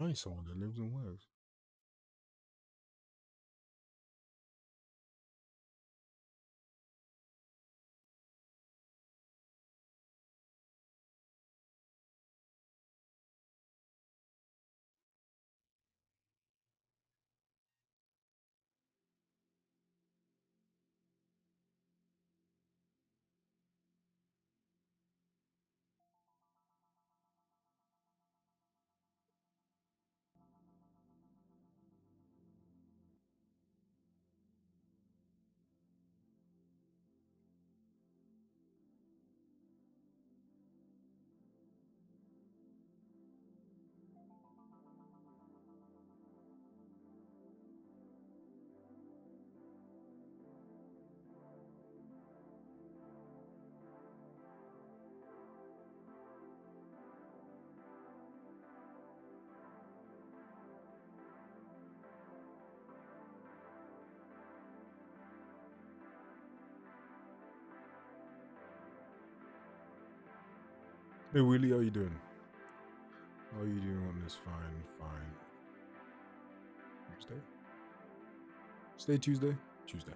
I need someone that lives and works. Hey Willie, how you doing? How are you doing on this fine Tuesday? Stay Tuesday? Tuesday.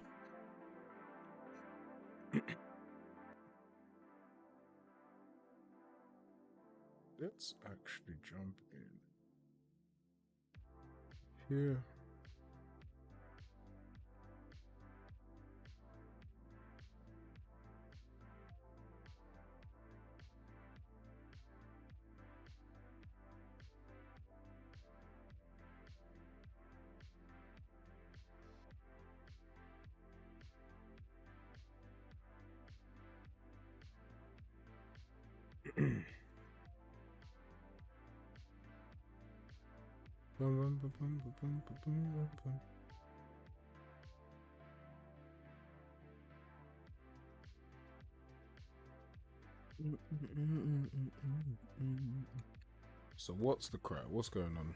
Let's actually jump in here. So what's the crap? What's going on?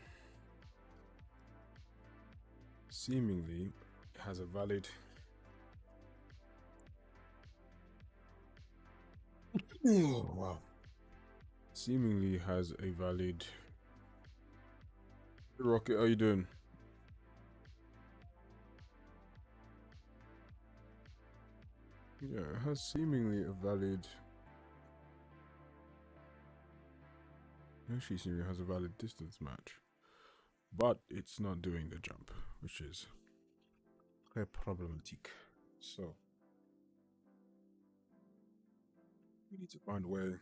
Seemingly has a valid. Oh, wow. Seemingly has a valid. Rocket, how you doing? Yeah, it has seemingly a valid. Actually, seemingly has a valid distance match, but it's not doing the jump, which is très problematique. So we need to find a way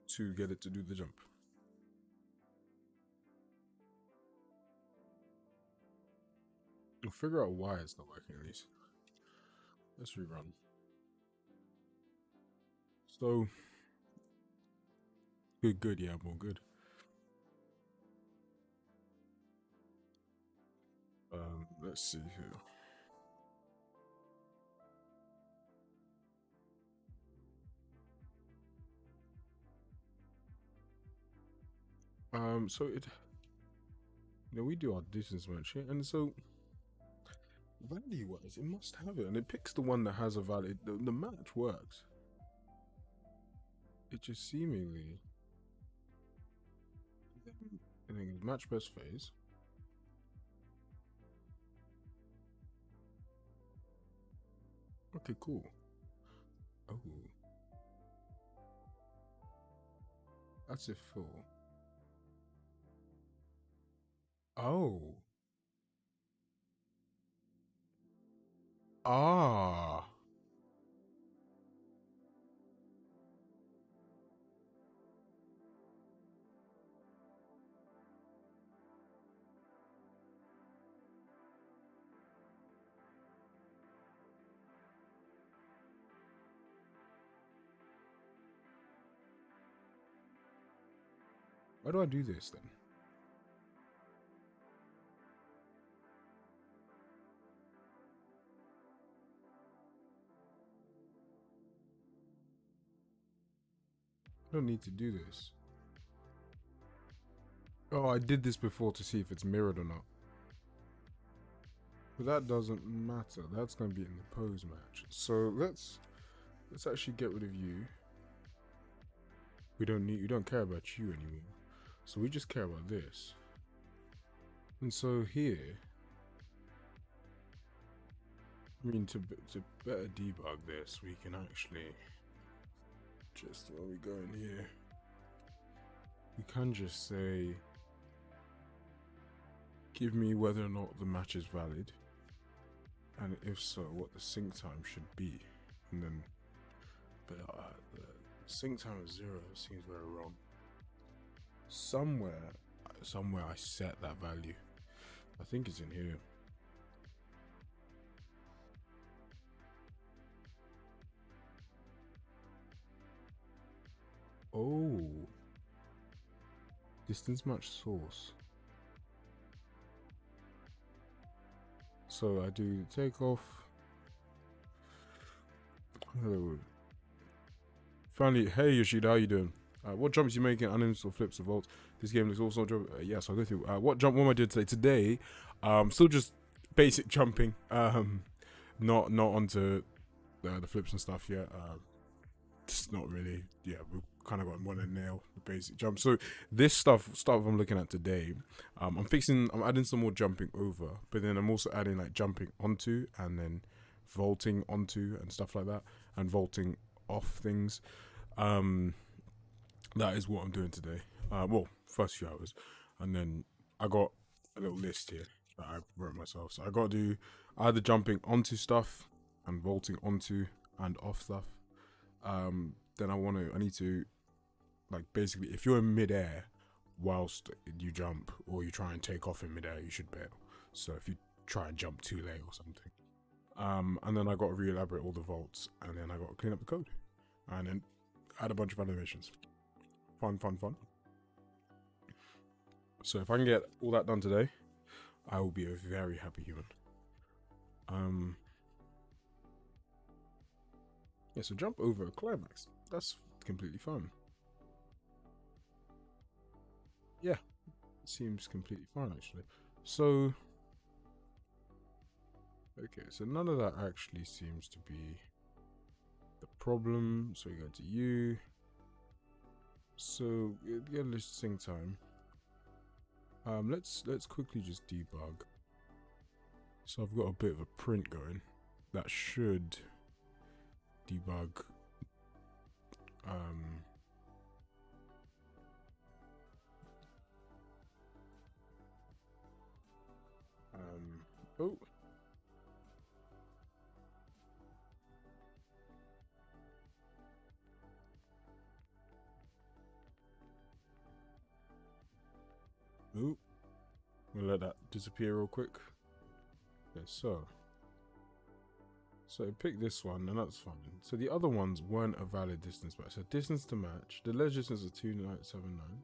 to get it to do the jump. We'll figure out why it's not working at least. Let's rerun. So good, yeah, more good. Let's see here. So we do our distance match here, and so value-wise, it must have it, and it picks the one that has a valid. The match works. It just seemingly. I think it's match best phase. Okay, cool. Oh, that's a full. Oh. Ah. Why do I do this then? I don't need to do this. Oh, I did this before to see if it's mirrored or not. But that doesn't matter. That's going to be in the pose match. So let's actually get rid of you. We don't care about you anymore. So we just care about this. And so here, I mean, to better debug this, we can actually just, when we go in here, we can just say, give me whether or not the match is valid, and if so, what the sync time should be. And then, but the sync time is 0 seems very wrong. Somewhere I set that value. I think it's in here. Oh, distance match source. So I do takeoff. Hello. Finally, hey Yoshida, how you doing? What jumps you making? Animals or flips or vaults? This game looks also jump. Yes, I'll go through. What jump? What am I doing today? Today, still just basic jumping. Not onto the flips and stuff yet. It's not really. Yeah, we've kind of got one to nail the basic jump. So this stuff I'm looking at today. I'm adding some more jumping over, but then I'm also adding like jumping onto and then vaulting onto and stuff like that, and vaulting off things. That is what I'm doing today. Well, first few hours, and then I got a little list here that I wrote myself. So I got to do either jumping onto stuff and vaulting onto and off stuff. Then I need to, like, basically, if you're in midair whilst you jump, or you try and take off in midair, you should bail. So if you try and jump too late or something. And then I got to re-elaborate all the vaults, and then I got to clean up the code, and then add a bunch of animations. Fun. So if I can get all that done today, I will be a very happy human. Yeah, so jump over a climax. That's completely fine. Yeah, seems completely fine actually. So, okay, so none of that actually seems to be the problem. So we go to you. So get list sync time. Let's quickly just debug. So I've got a bit of a print going that should debug. Oh. Ooh. We'll let that disappear real quick. Okay, so pick this one, and that's fine. So the other ones weren't a valid distance match. So distance to match, the ledge distance is 2979,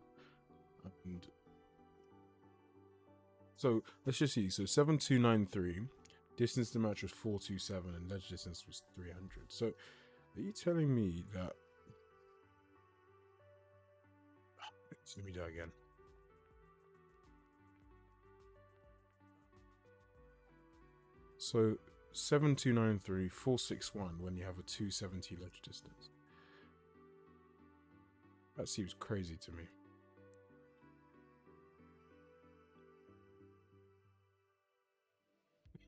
and so let's just see. So 7293, distance to match was 427, and ledge distance was 300. So are you telling me that? Let me do it again. So 7293, 461 when you have a 270 ledge distance. That seems crazy to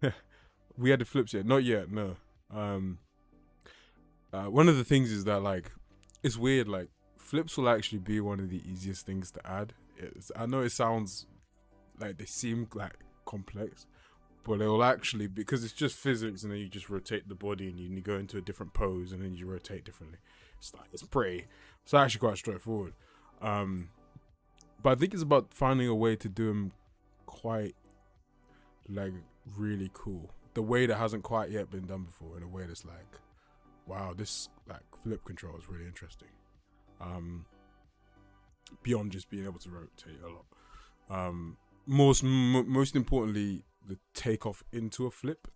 me. We had the flips yet? Not yet, no. One of the things is that, like, it's weird, like, flips will actually be one of the easiest things to add. I know it sounds like they seem like complex, but it will actually, because it's just physics, and then you just rotate the body and you go into a different pose and then you rotate differently. It's actually quite straightforward. But I think it's about finding a way to do them quite, like, really cool. The way that hasn't quite yet been done before, in a way that's like, wow, this, like, flip control is really interesting. Beyond just being able to rotate a lot. Most importantly, the takeoff into a flip.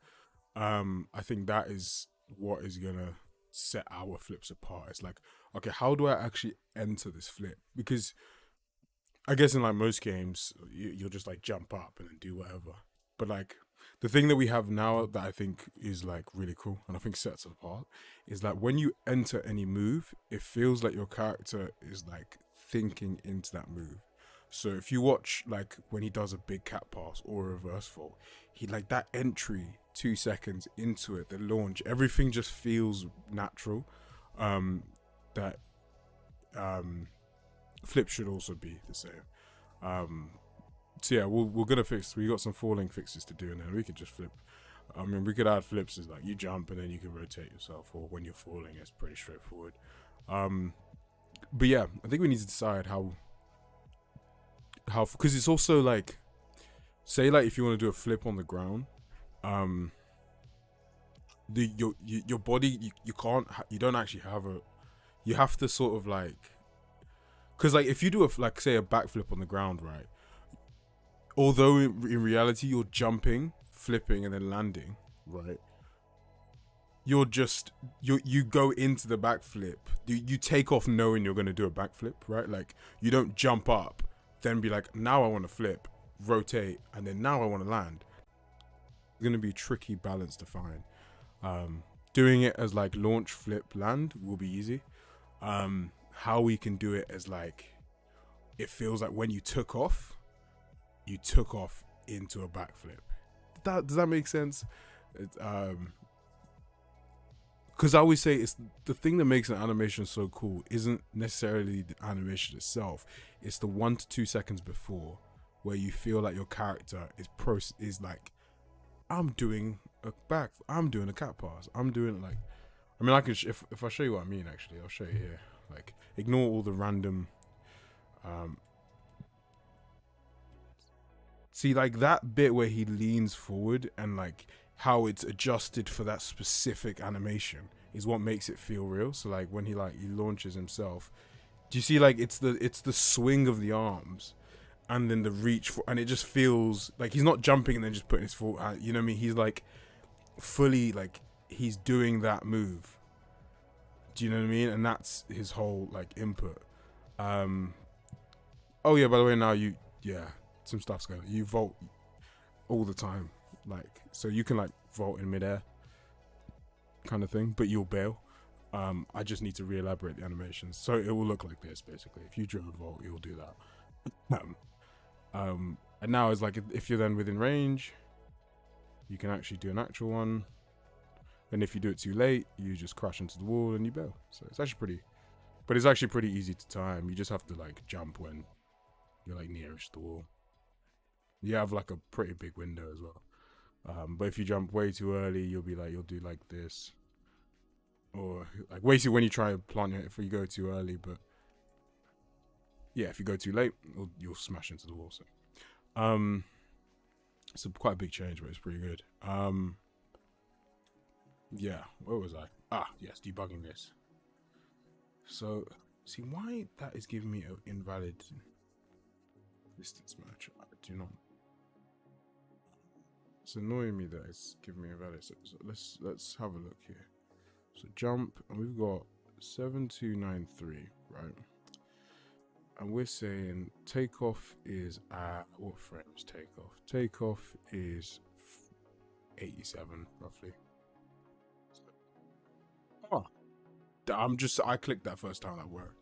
I think that is what is gonna set our flips apart. It's like, okay, how do I actually enter this flip? Because I guess in, like, most games, you'll just, like, jump up and then do whatever. But, like, the thing that we have now that I think is, like, really cool, and I think sets us apart, is that when you enter any move, it feels like your character is, like, thinking into that move. So if you watch like when he does a big cat pass or a reverse fault, he like that entry 2 seconds into it, the launch, everything just feels natural. That flip should also be the same. So yeah, we're gonna fix. We got some falling fixes to do, and then we could just flip. I mean, we could add flips as like you jump and then you can rotate yourself, or when you're falling, it's pretty straightforward. But yeah, I think we need to decide how because it's also like, say like if you want to do a flip on the ground, your body you can't you don't actually have a, you have to sort of like, because like if you do a like say a backflip on the ground, right? Although in reality you're jumping, flipping, and then landing, right? You're just you go into the backflip. You take off knowing you're gonna do a backflip, right? Like you don't jump up, then be like, now I want to flip, rotate, and then now I want to land. It's gonna be a tricky balance to find. Doing it as like launch, flip, land will be easy. How we can do it as like, it feels like when you took off into a backflip. Does that make sense? Because I always say it's the thing that makes an animation so cool isn't necessarily the animation itself. It's the 1 to 2 seconds before where you feel like your character is like, I'm doing a cat pass. I'm doing like, I mean, I can if I show you what I mean. Actually, I'll show you here. Like, ignore all the random. See, like that bit where he leans forward and like how it's adjusted for that specific animation is what makes it feel real. So like when he launches himself, do you see like it's the swing of the arms and then the reach for, and it just feels like he's not jumping and then just putting his foot out, you know what I mean? He's like fully like he's doing that move. Do you know what I mean? And that's his whole like input. Oh yeah, by the way, now some stuff's going on. You vault all the time, like, so you can like vault in midair kind of thing, but you'll bail. I just need to re-elaborate the animations, so it will look like this basically. If you drill a vault, you'll do that. And now it's like if you're then within range, you can actually do an actual one, and if you do it too late, you just crash into the wall and you bail. So it's actually pretty easy to time. You just have to like jump when you're like nearest the wall. You have like a pretty big window as well. But if you jump way too early, you'll do like this, or like basically when you try and plant it, if you go too early. But yeah, if you go too late, you'll smash into the wall. So it's quite a big change, but it's pretty good. Yeah, where was I? Yes, debugging this. So see why that is giving me an invalid distance match. I do not. It's annoying me that it's giving me a value. So let's have a look here. So jump, and we've got 7293, right? And we're saying takeoff is at what frames? Takeoff is 87 roughly. I clicked that first time that worked.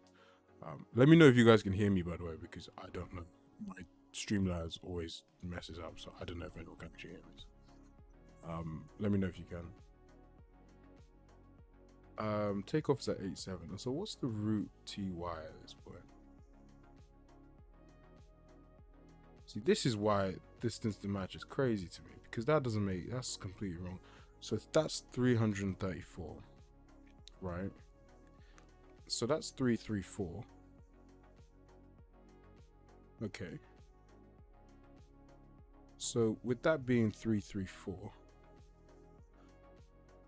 Let me know if you guys can hear me, by the way, because I don't know. My Streamlabs always messes up, so I don't know if anyone can actually hear this. Let me know if you can. Takeoff is at 87. So what's the root TY at this point? See, this is why distance to match is crazy to me, because that's completely wrong. So that's 334, right? So that's 334. Okay. So with that being 334,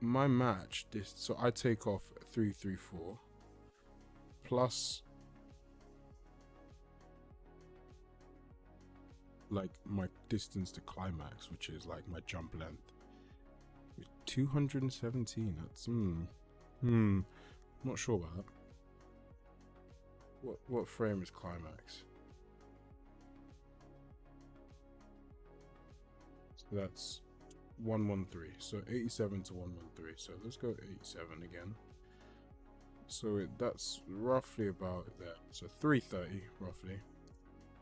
my match so I take off 334 plus like my distance to climax, which is like my jump length, 217. That's not sure about that. What frame is climax? So that's 113. So 87 to 113. So let's go 87 again. So that's roughly about there. So 330 roughly.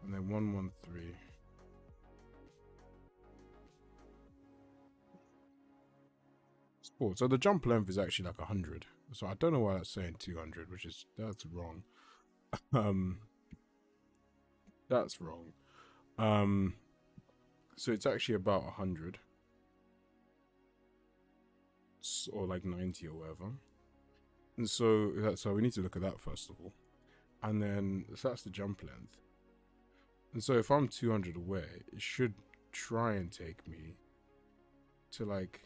and then 113. Cool. So the jump length is actually like 100. So I don't know why that's saying 200, that's wrong. Um, that's wrong. So it's actually about 100, or like 90 or whatever. And so we need to look at that first of all, and then so that's the jump length. And so if I'm 200 away, it should try and take me to like.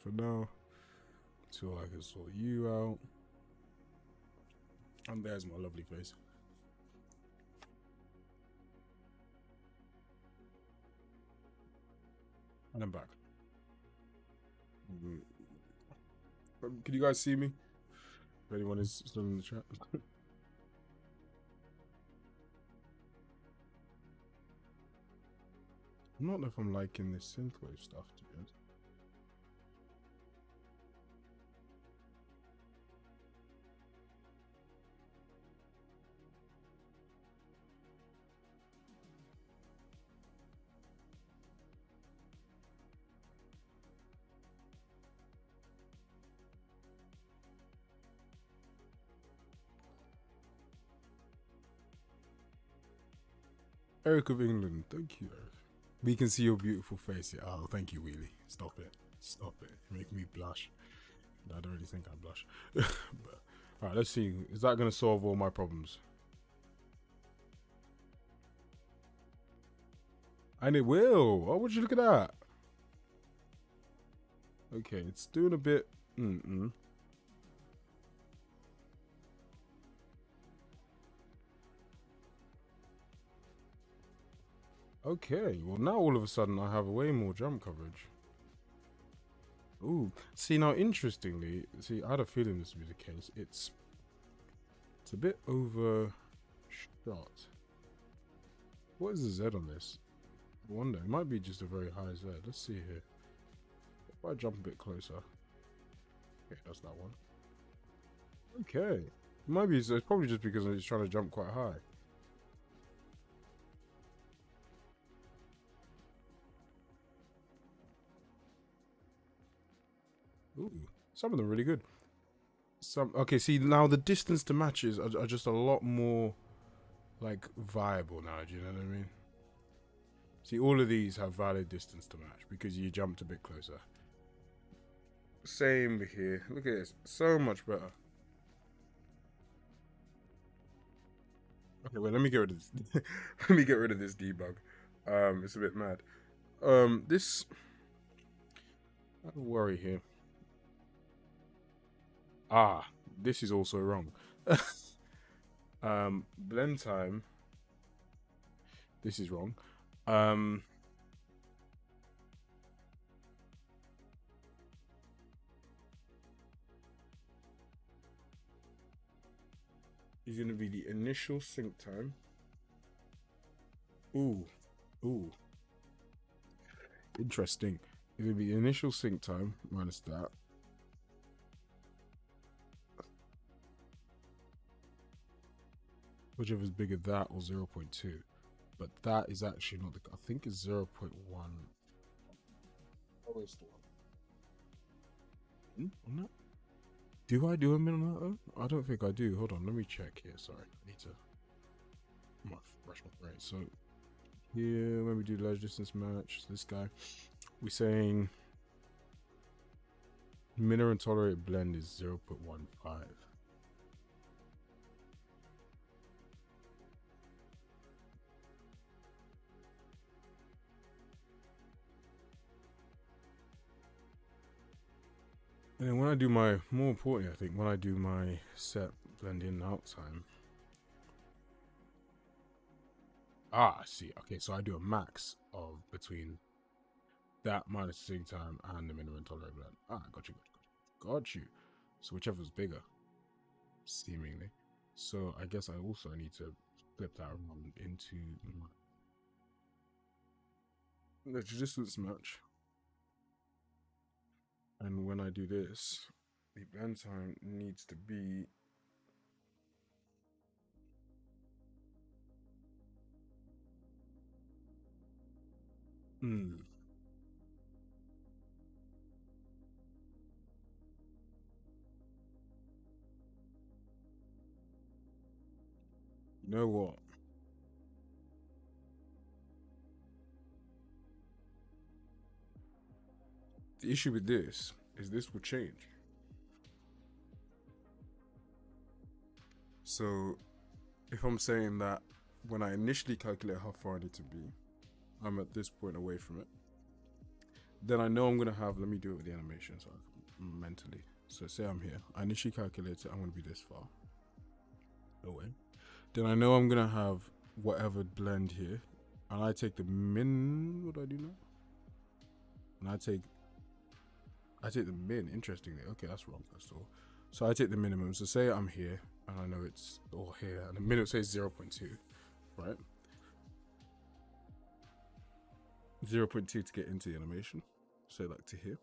for now until I can sort you out. And there's my lovely face. And I'm back. Can you guys see me? If anyone is still in the chat. I don't know if I'm liking this synthwave stuff, to be honest. Eric of England, thank you, Eric. We can see your beautiful face. Yeah. Oh, thank you, Wheelie. Stop it. Stop it. You make me blush. I don't really think I blush. But, all right, let's see. Is that going to solve all my problems? And it will. Oh, would you look at that? Okay, it's doing a bit. Okay, well now all of a sudden I have way more jump coverage. Ooh, see now interestingly, see I had a feeling this would be the case. It's a bit overshot. What is the Z on this? I wonder, it might be just a very high Z. Let's see here. If I jump a bit closer. Okay, that's that one. Okay. It might be, it's probably just because it's trying to jump quite high. Ooh, some of them are really good. Okay, see now the distance to matches are just a lot more like viable now, do you know what I mean? See, all of these have valid distance to match because you jumped a bit closer. Same here. Look at this. So much better. Okay, wait, let me get rid of this. Let me get rid of this debug. It's a bit mad. This I have a worry here. Ah, this is also wrong. Blend time. This is wrong. Is going to be the initial sync time. Ooh. Interesting. It's going to be the initial sync time minus that. Whichever's bigger, that or 0.2. But that is actually not the... I think it's 0.1. Always the one. On that? Do I do a minimum though? I don't think I do. Hold on, let me check here. Sorry, I need to brush my brain. So here, when we do large distance match, this guy, we're saying minimum tolerated blend is 0.15. And then when I do my, more importantly, I think when I do my set blend in out time. Ah, I see. Okay, so I do a max of between that minus sync time and the minimum tolerable blend. Ah, got you. So whichever's bigger, seemingly. So I guess I also need to flip that around into the distance match. And when I do this, the blend time needs to be You know what? The issue with this is this will change. So if I'm saying that when I initially calculate how far I need to be, I'm at this point away from it. then I know I'm gonna have. Let me do it with the animation, so mentally. So say I'm here. I initially calculate it. I'm gonna be this far away. Then I know I'm gonna have whatever blend here, and I take the min. What do I do now? And I take the min. Interestingly, okay, that's wrong. That's all. So I take the minimum. So say I'm here, and I know it's all here, and the minimum says 0.2, right? 0.2 to get into the animation. Say like to here.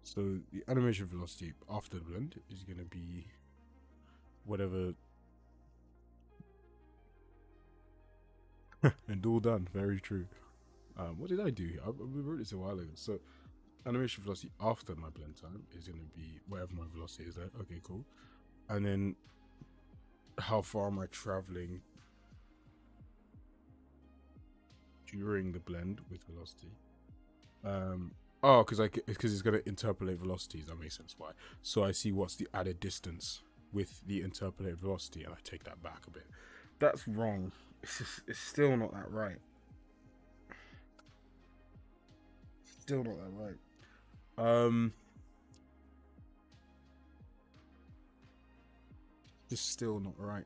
So the animation velocity after the blend is going to be whatever. And all done. Very true. What did I do here? I wrote this a while ago. So animation velocity after my blend time is going to be whatever my velocity is there. Okay, cool. And then how far am I traveling during the blend with velocity? Oh, because it's going to interpolate velocities. That makes sense. Why? So I see what's the added distance with the interpolated velocity, and I take that back a bit. That's wrong. It's still not that right. Still not that right. Just still not right.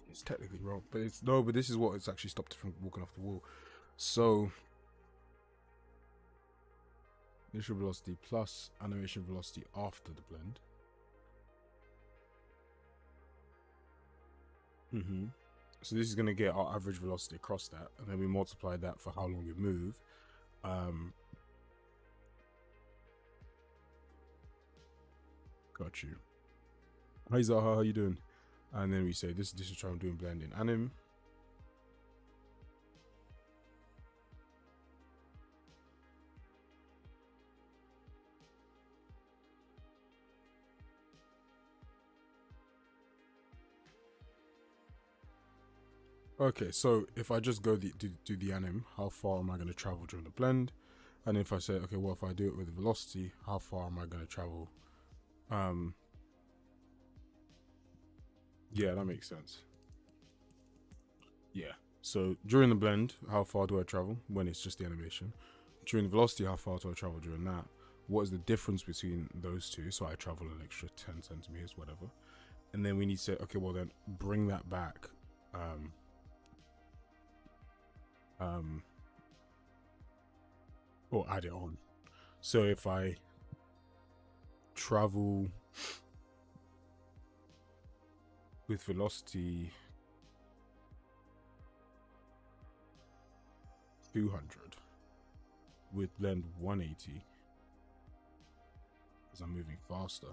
It's technically wrong, but it's no. But this is what it's actually stopped it from walking off the wall. So initial velocity plus animation velocity after the blend. So this is going to get our average velocity across that, and then we multiply that for how long we move. Got you. Hi Zaha, how you doing? And then we say this is how I'm doing blending. Anim. Okay, so if I just go do the anim, how far am I going to travel during the blend? And if I say, okay, well, if I do it with the velocity, how far am I going to travel? Yeah, that makes sense. Yeah. So during the blend, how far do I travel when it's just the animation? During the velocity, how far do I travel during that? What is the difference between those two? So I travel an extra 10 centimeters, whatever. And then we need to say, okay, well then bring that back. Or add it on. So if I travel with velocity 200 with blend 180, as I'm moving faster,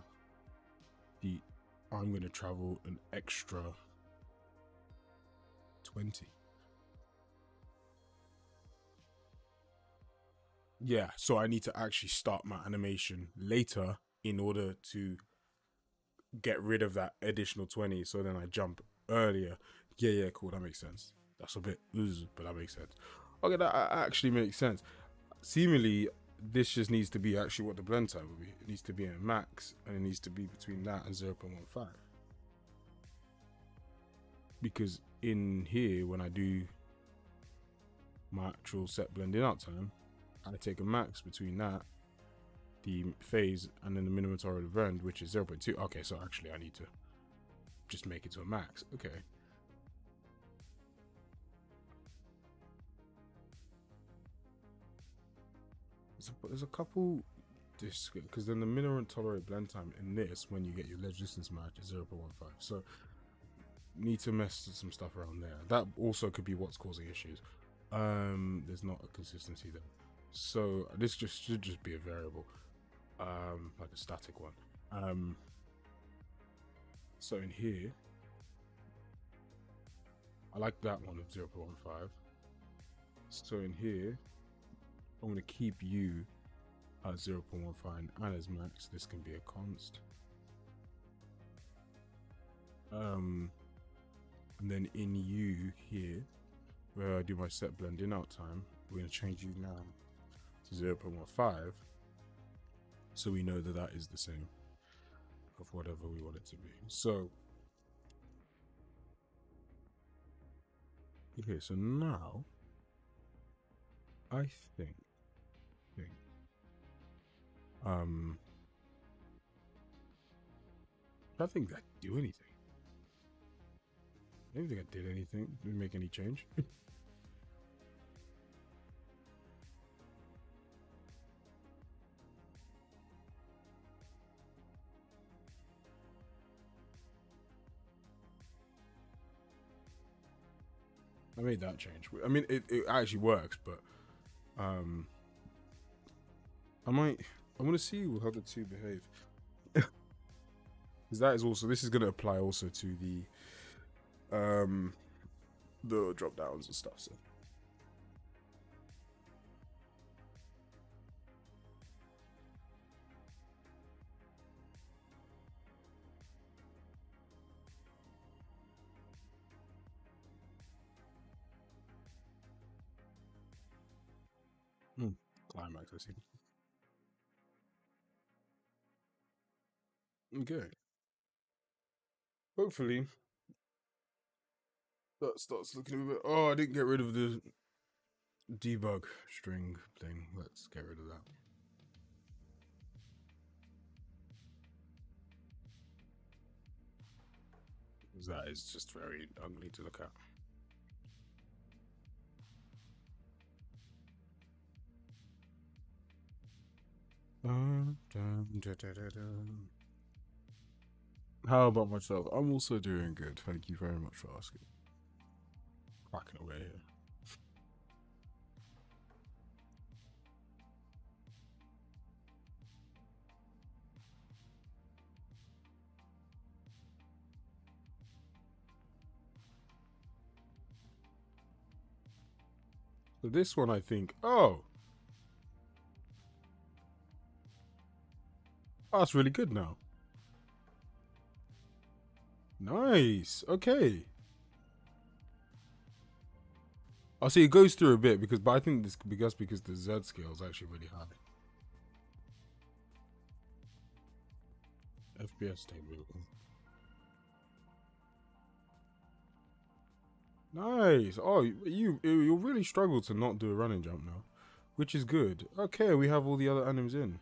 I'm going to travel an extra 20. Yeah, so I need to actually start my animation later in order to get rid of that additional 20. So then I jump earlier. Yeah, cool. That makes sense. That's a bit, but that makes sense. Okay, that actually makes sense. Seemingly, this just needs to be actually what the blend time will be. It needs to be a max, and it needs to be between that and 0.15. Because in here, when I do my actual set blending out time, I take a max between that, the phase, and then the minimum tolerable blend, which is 0.2. Okay, so actually I need to just make it to a max. Okay. There's a couple, because then the minimum tolerable blend time in this, when you get your ledge distance match, is 0.15. So need to mess some stuff around there. That also could be what's causing issues. There's not a consistency there. So this should just be a variable, like a static one. So in here, I like that one of 0.15. So in here, I'm going to keep you at 0.15 and as max. This can be a const. And then in you here, where I do my set blend in out time, we're going to change these now to 0.15, so we know that that is the same of whatever we want it to be. So okay, so now I think I think that do anything. I don't think I did anything. Didn't make any change. I made that change. I mean, it actually works, but I want to see how the two behave. Because that is also, this is going to apply also to the drop downs and stuff. So climax, I see. Okay. Hopefully that starts looking a bit. Oh, I didn't get rid of the debug string thing. Let's get rid of that. That is just very ugly to look at. How about myself? I'm also doing good. Thank you very much for asking. Cracking away here. So this one, I think. Oh, that's really good now. Nice. Okay. I'll see it goes through a bit but I think this because the Z scale is actually really high. FPS table. Nice. Oh, you'll really struggle to not do a running jump now, which is good. Okay, we have all the other animes in.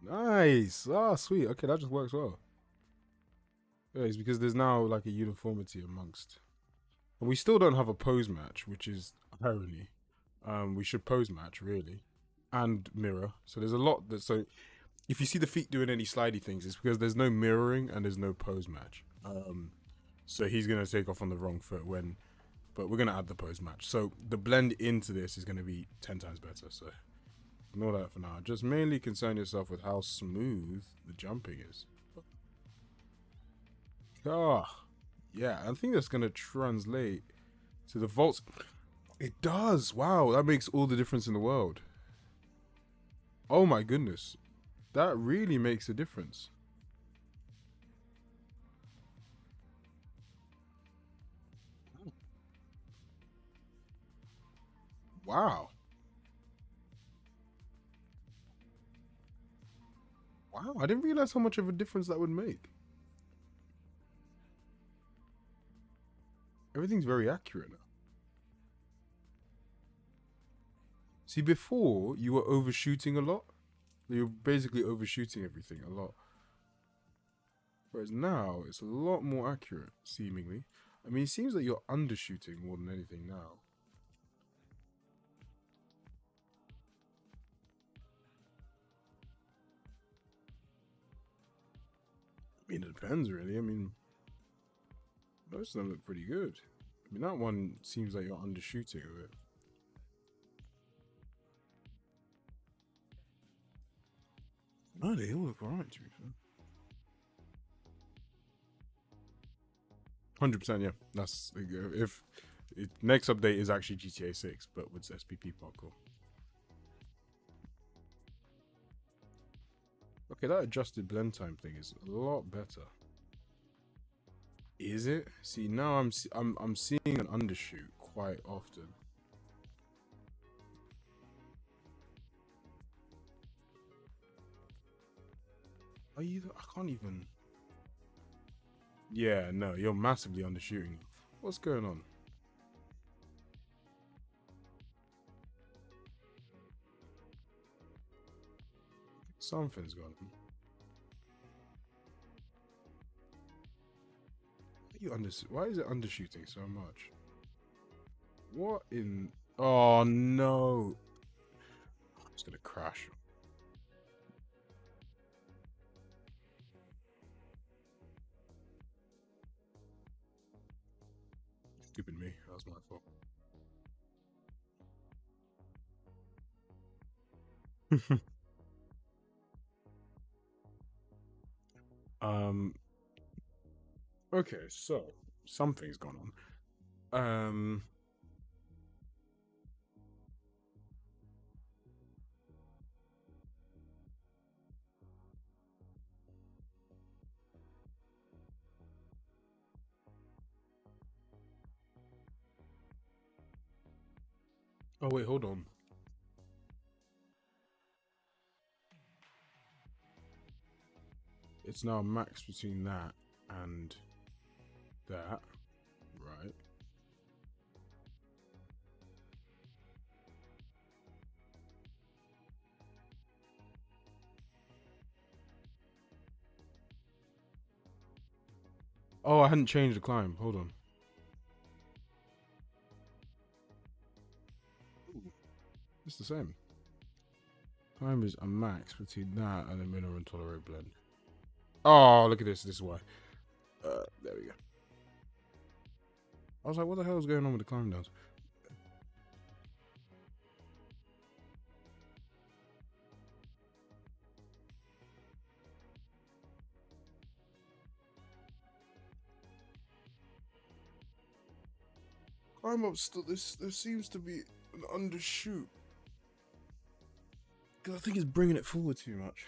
Nice. Ah, sweet. Okay, that just works well. Yeah, it's because there's now like a uniformity amongst. And we still don't have a pose match, which is apparently. We should pose match really, and mirror. So there's a lot that. So if you see the feet doing any slidey things, it's because there's no mirroring and there's no pose match. So he's gonna take off on the wrong foot but we're gonna add the pose match. So the blend into this is gonna be 10 times better. So ignore that for now. Just mainly concern yourself with how smooth the jumping is. Ah, yeah, I think that's gonna translate to the vaults. It does. Wow, that makes all the difference in the world. Oh my goodness, that really makes a difference. Wow. Wow, I didn't realize how much of a difference that would make. Everything's very accurate now. See, before you were overshooting a lot. You were basically overshooting everything a lot. Whereas now, it's a lot more accurate, seemingly. I mean, it seems that you're undershooting more than anything now. I mean, it depends, really. I mean, most of them look pretty good. I mean, that one seems like you're undershooting a bit. No, they all look alright, to be fair. 100%, yeah. That's if next update is actually GTA 6, but with SPP parkour. Okay, that adjusted blend time thing is a lot better. Is it? See, now I'm seeing an undershoot quite often. Are you? I can't even. Yeah, no, you're massively undershooting. What's going on? Something's going on. Why is it undershooting so much? What in? Oh no! It's gonna crash. Stupid me. That was my fault. um. Okay, so something's gone on. Oh wait, hold on. It's now max between that and that, right? Oh, I hadn't changed the climb. Hold on. Ooh, it's the same. Climb is a max between that and the minimum tolerate blend. Oh, look at this. This is why. There we go. I was like, what the hell is going on with the climb downs? Climb up still. This there seems to be an undershoot. Because I think it's bringing it forward too much.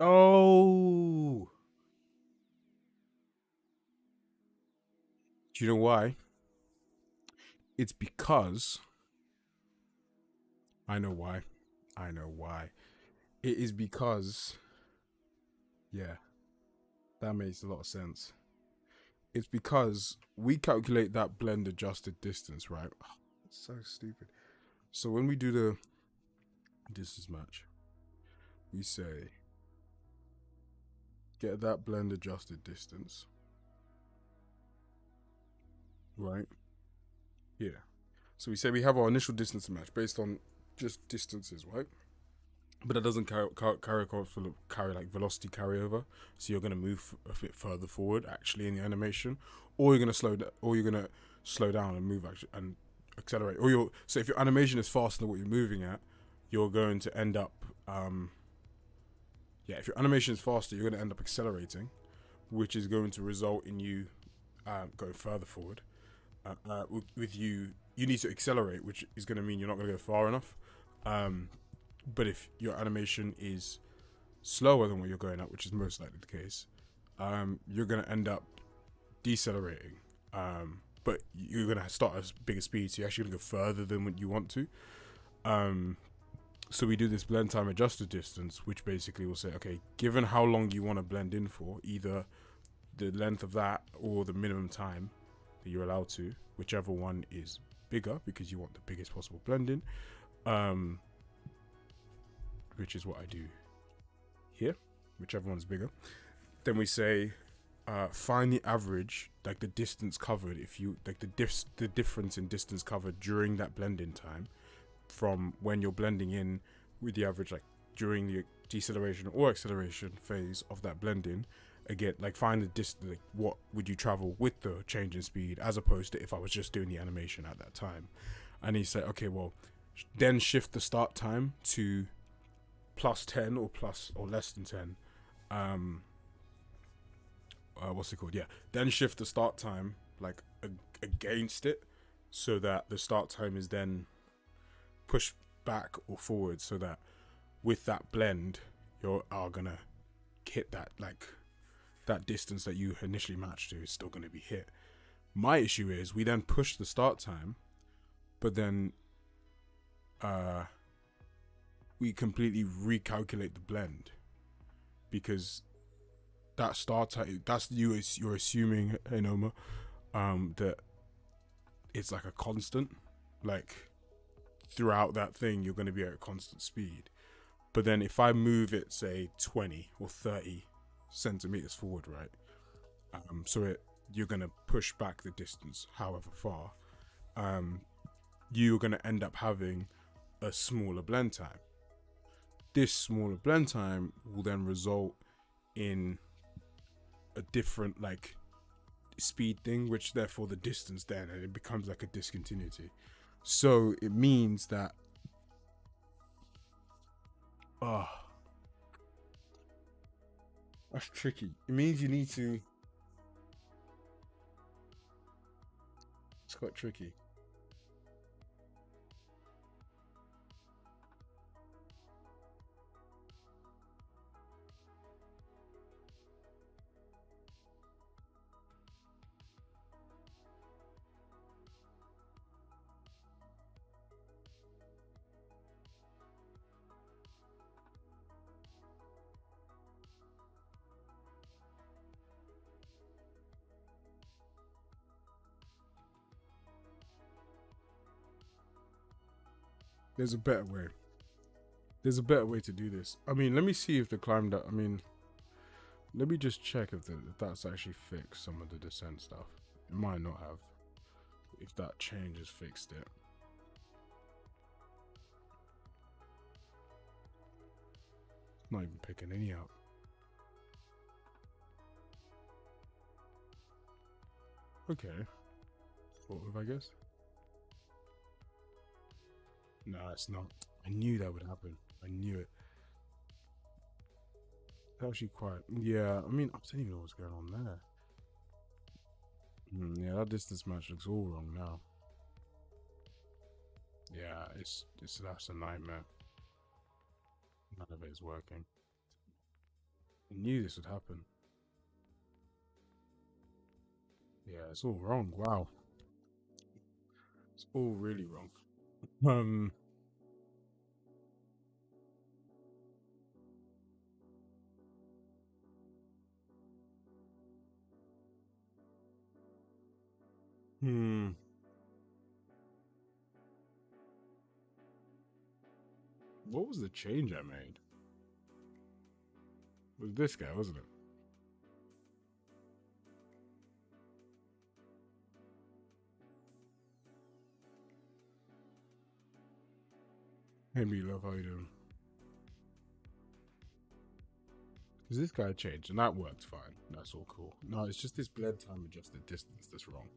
Oh, do you know why? It's because I know why. I know why. It is because, yeah, that makes a lot of sense. It's because we calculate that blend adjusted distance, right? Oh, it's so stupid. So when we do the distance match, we say get that blend adjusted distance, right? Yeah. So we say we have our initial distance match based on just distances, right? But that doesn't carry like velocity carryover. So you're gonna move a bit further forward actually in the animation, or you're gonna or you're gonna slow down and move actually and accelerate. Or you're so if your animation is faster than what you're moving at, you're going to end up yeah. If your animation is faster, you're gonna end up accelerating, which is going to result in you going further forward. With you need to accelerate, which is going to mean you're not going to go far enough. But if your animation is slower than what you're going at, which is most likely the case, you're going to end up decelerating. But you're going to start at a bigger speed, so you're actually going to go further than what you want to. So we do this blend time adjusted distance, which basically will say, okay, given how long you want to blend in for, either the length of that or the minimum time that you're allowed to, whichever one is bigger because you want the biggest possible blending, which is what I do here, whichever one's bigger. Then we say find the average, like the distance covered, if you like the difference in distance covered during that blending time from when you're blending in with the average, like during the deceleration or acceleration phase of that blending. Again, like find the distance, like what would you travel with the change in speed as opposed to if I was just doing the animation at that time. And he said, okay, well, then shift the start time to plus 10 or plus or less than 10. What's it called? Yeah, then shift the start time like against it, so that the start time is then pushed back or forward, so that with that blend, you are gonna hit that, like, that distance that you initially matched to is still gonna be hit. My issue is we then push the start time, but then we completely recalculate the blend, because that start time, that's you're assuming, hey Noma, that it's like a constant, like throughout that thing you're going to be at a constant speed. But then if I move it, say 20 or 30 centimeters forward, right, so you're going to push back the distance however far, you're going to end up having a smaller blend time. This smaller blend time will then result in a different, like, speed thing, which therefore the distance then, and it becomes like a discontinuity. So it means that that's tricky. It means you need to, it's quite tricky. There's a better way. There's a better way to do this. I mean, let me see if the climb that, I mean, let me just check if that's actually fixed some of the descent stuff. It might not have. If that change has fixed it. Not even picking any up. Okay. What if, I guess? No, it's not. I knew that would happen. I knew it. It's actually quite. Yeah, I mean, I don't even know what's going on there. Yeah, that distance match looks all wrong now. Yeah, that's a nightmare. None of it is working. I knew this would happen. Yeah, it's all wrong. Wow. It's all really wrong. What was the change I made? It was this guy, wasn't it? Hey, me love, how you doing? Because this guy changed, and that worked fine. That's all cool. No, it's just this blend time adjusted distance that's wrong.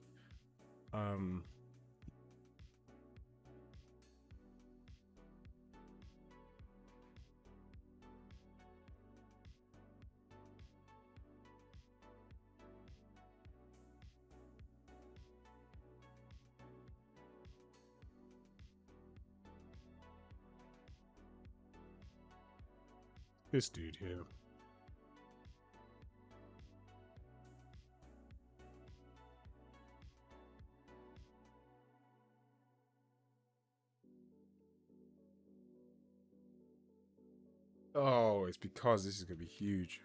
This dude here. Oh, it's because this is going to be huge.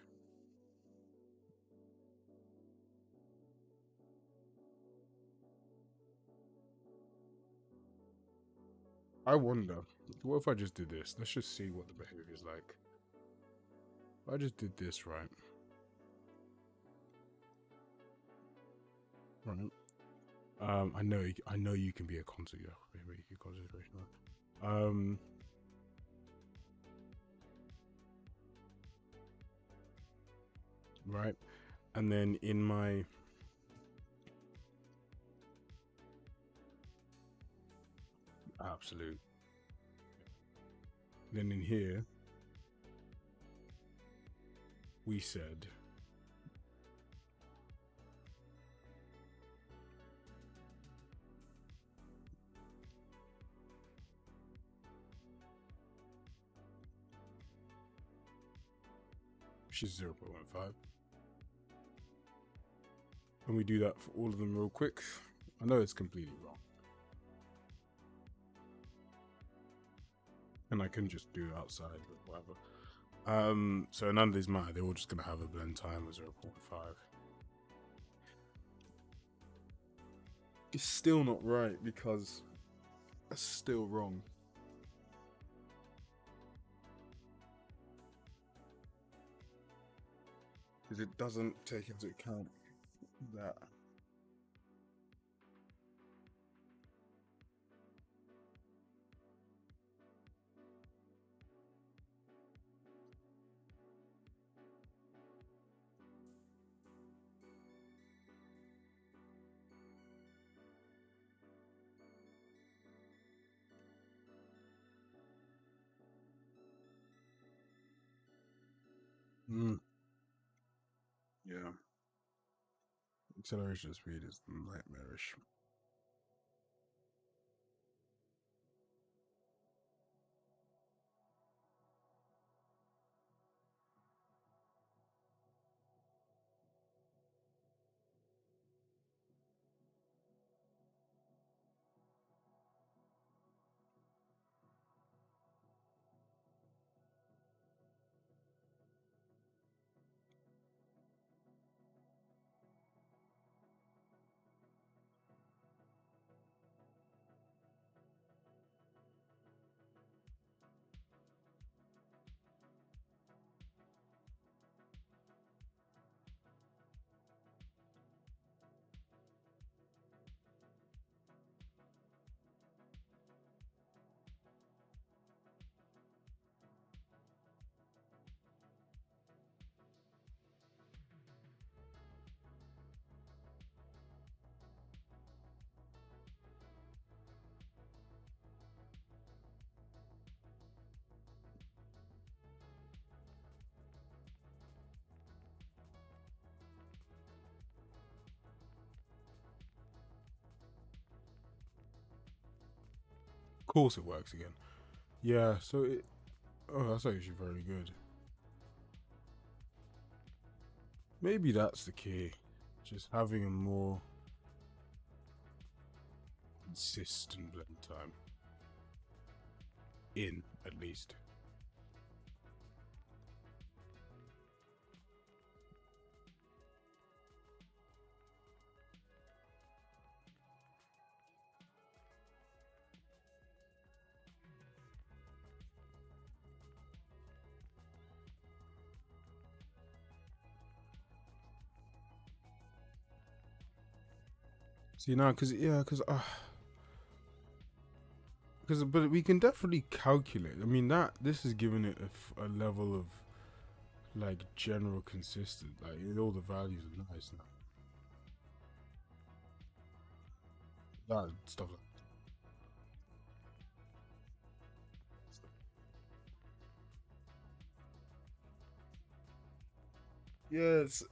I wonder, what if I just did this? Let's just see what the behavior is like. I just did this, right? Right. I know you can be a concert, yeah. Maybe you can concentration. Right, and then in my absolute, then in here we said just 0.15. And we do that for all of them real quick. I know it's completely wrong. And I can just do it outside, but whatever. So none of these matter. They're all just going to have a blend time of 0.5. It's still not right because it's still wrong. Because it doesn't take into account that. Yeah. Acceleration speed is nightmarish. Of course it works again. Yeah, so it. Oh, that's actually very good. Maybe that's the key. Just having a more consistent blend time. In, at least. See now, but we can definitely calculate. I mean, this is giving it a level of like general consistent. Like all the values are nice now. That stuff like. Yes.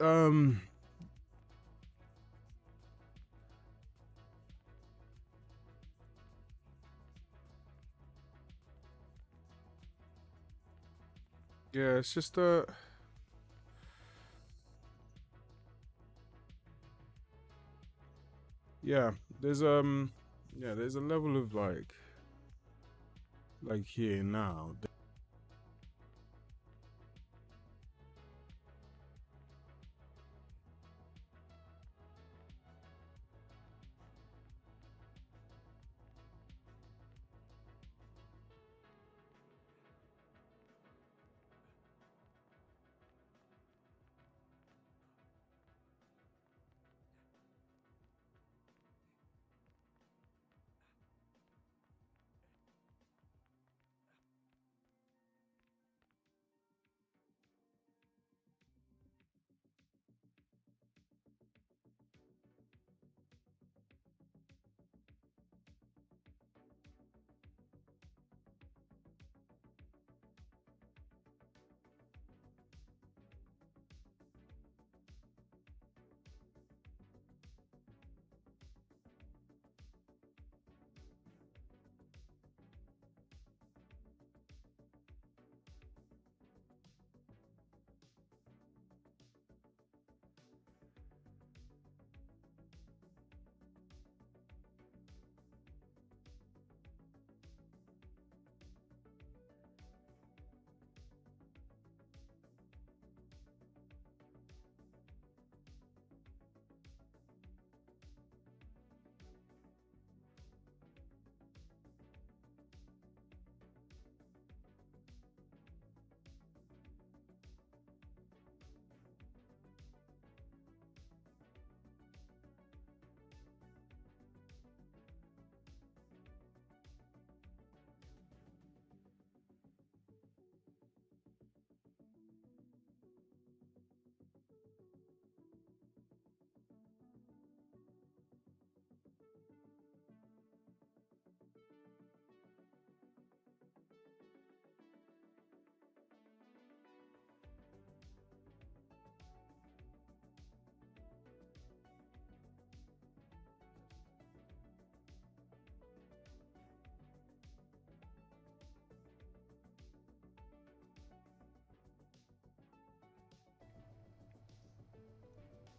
Yeah. It's just Yeah. There's Yeah. There's a level of like here now.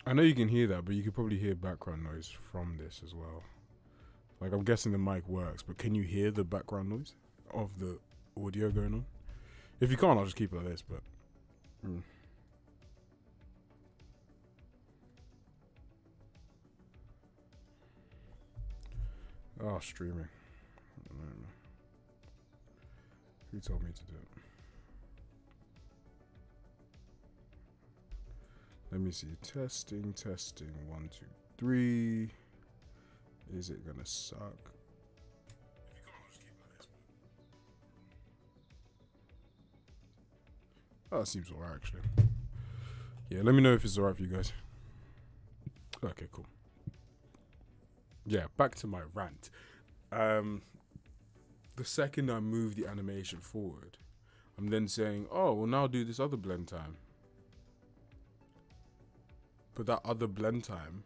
I know you can hear that, but you could probably hear background noise from this as well. Like, I'm guessing the mic works, but can you hear the background noise of the audio going on? If you can't, I'll just keep it like this, but... Oh, streaming. Who told me to do it? Let me see. Testing. 1, 2, 3. Is it gonna suck? If you can't, I'll just keep it like this. Oh, that seems alright actually. Yeah, let me know if it's alright for you guys. Okay, cool. Yeah, back to my rant. The second I move the animation forward, I'm then saying, oh, we'll now do this other blend time. But that other blend time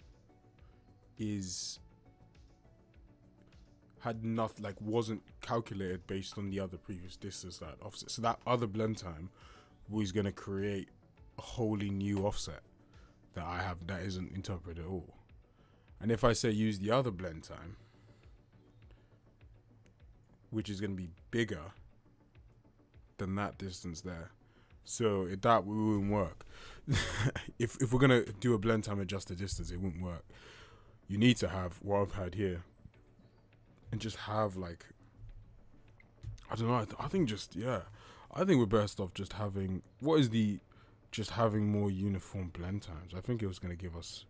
had nothing, like, wasn't calculated based on the other previous distance, that offset. So that other blend time was going to create a wholly new offset that I have that isn't interpreted at all. And if I say use the other blend time, which is going to be bigger than that distance there, so that wouldn't work. if we're going to do a blend time adjusted distance, it wouldn't work. You need to have what I've had here and just have, like, I don't know, I think just, yeah, I think we're best off just having, just having more uniform blend times. I think it was going to give us,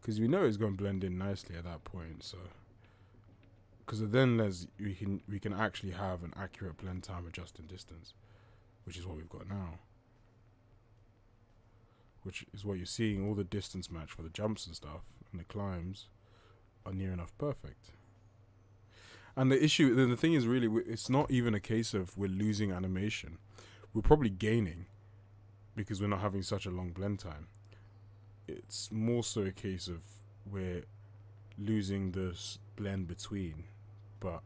because we know it's going to blend in nicely at that point, so, because then we can actually have an accurate blend time adjusted distance, which is what we've got now. Which is what you're seeing, all the distance match for the jumps and stuff, and the climbs are near enough perfect. And the issue, the thing is really, it's not even a case of we're losing animation. We're probably gaining because we're not having such a long blend time. It's more so a case of we're losing this blend between, but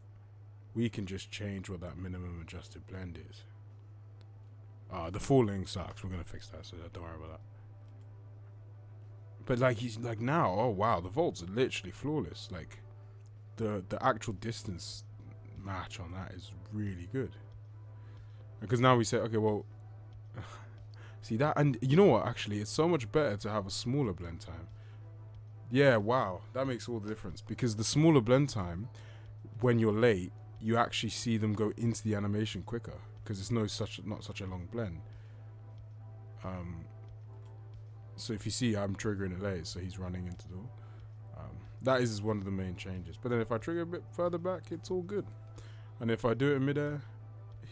we can just change what that minimum adjusted blend is. The falling sucks. We're gonna fix that, so don't worry about that. But like now, oh wow, the vaults are literally flawless. Like the actual distance match on that is really good. Because now we say, okay, well, see that, and you know what? Actually, it's so much better to have a smaller blend time. Yeah, wow, that makes all the difference, because the smaller blend time, when you're late, you actually see them go into the animation quicker because it's not such a long blend. So if you see, I'm triggering it late, so he's running into the. That is one of the main changes. But then if I trigger a bit further back, it's all good. And if I do it in midair,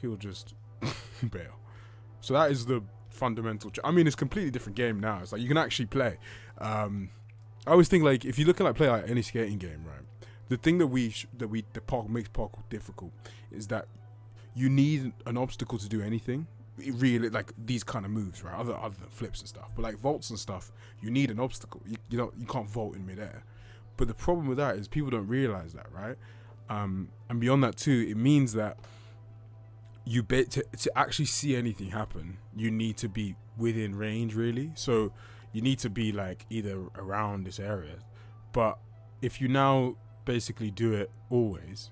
he'll just bail. So that is the fundamental. I mean, it's a completely different game now. It's like you can actually play. I always think, like, if you look at like play like any skating game, right? The thing that makes parkour difficult is that you need an obstacle to do anything. It really, like these kind of moves, right? Other than flips and stuff, but like vaults and stuff, you need an obstacle. You can't vault in midair. But the problem with that is people don't realize that, right? And beyond that too, it means that to actually see anything happen, you need to be within range, really. So you need to be like either around this area. But if you now basically do it always,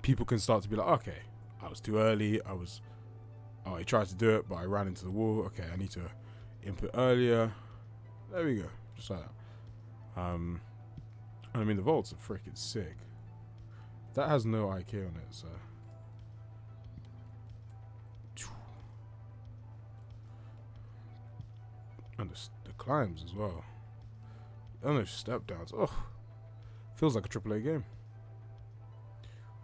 people can start to be like, okay, I was too early. I tried to do it, but I ran into the wall. Okay, I need to input earlier. There we go, just like that. And I mean, the vaults are freaking sick. That has no IK on it, so. And the climbs as well. And those step downs. Oh, feels like a AAA game.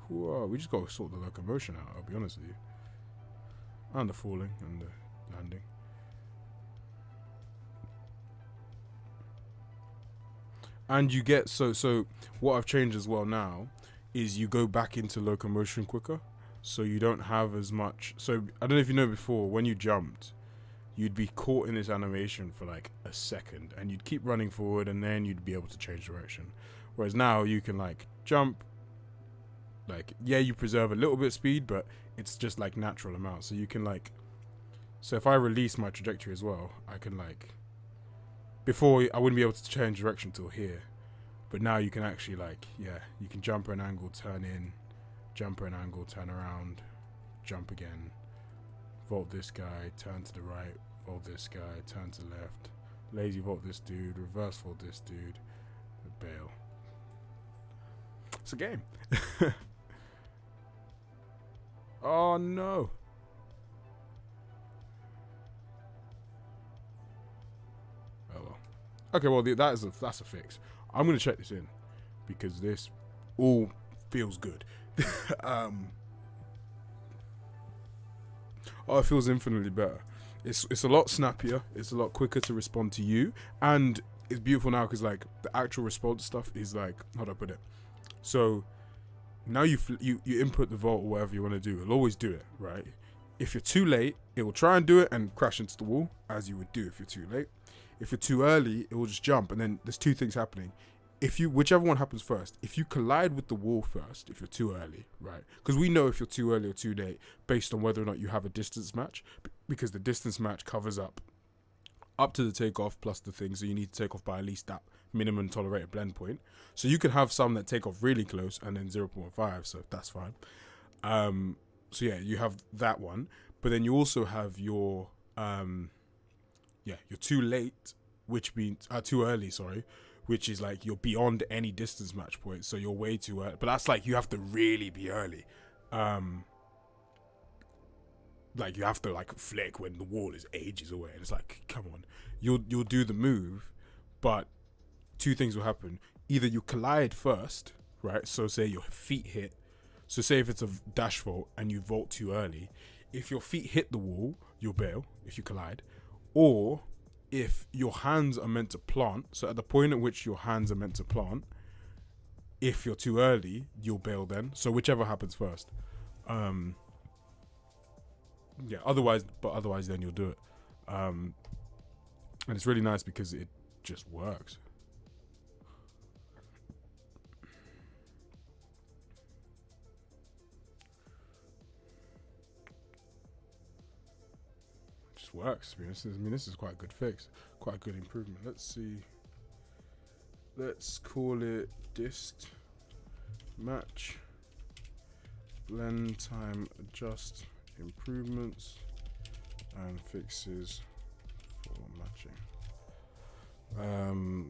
Whoa, we just got to sort the locomotion out, I'll be honest with you. And the falling and the landing. And you get, so what I've changed as well now is you go back into locomotion quicker. So you don't have as much. So I don't know if you know, before, when you jumped, you'd be caught in this animation for like a second and you'd keep running forward and then you'd be able to change direction. Whereas now you can like jump, like, yeah, you preserve a little bit of speed, but it's just like natural amount. So you can like So if I release my trajectory as well, I can like, before I wouldn't be able to change direction till here, but now you can actually like, yeah, you can jump at an angle, turn in, jump at an angle, turn around, jump again, vault this guy, turn to the right, vault this guy, turn to the left, lazy vault this dude, reverse vault this dude, bail. It's a game. Oh no. Oh well. Okay, well that's a fix. I'm gonna check this in because this all feels good. Oh, it feels infinitely better. It's a lot snappier. It's a lot quicker to respond to you, and it's beautiful now because like the actual response stuff is like, how do I put it? So now you input the vault or whatever you want to do. It'll always do it, right? If you're too late, it will try and do it and crash into the wall, as you would do if you're too late. If you're too early, it will just jump, and then there's two things happening. Whichever one happens first, if you collide with the wall first, if you're too early, right? Because we know if you're too early or too late based on whether or not you have a distance match, because the distance match covers up to the takeoff plus the thing, so you need to take off by at least that minimum tolerated blend point. So you can have some that take off really close and then 0.5, so that's fine. So yeah, you have that one, but then you also have your you're too late, which means too early, sorry, which is like you're beyond any distance match point, so you're way too early. But that's like you have to really be early. Like you have to like flick when the wall is ages away, and it's like, come on, you'll do the move, but two things will happen. Either you collide first, right? So say your feet hit. So say if it's a dash vault and you vault too early, if your feet hit the wall, you'll bail if you collide. Or if your hands are meant to plant, so at the point at which your hands are meant to plant, if you're too early, you'll bail then. So whichever happens first. Yeah, otherwise then you'll do it. And it's really nice because it just works. Works. This is quite a good fix, quite a good improvement. Let's see. Let's call it dist match blend time adjust improvements and fixes for matching.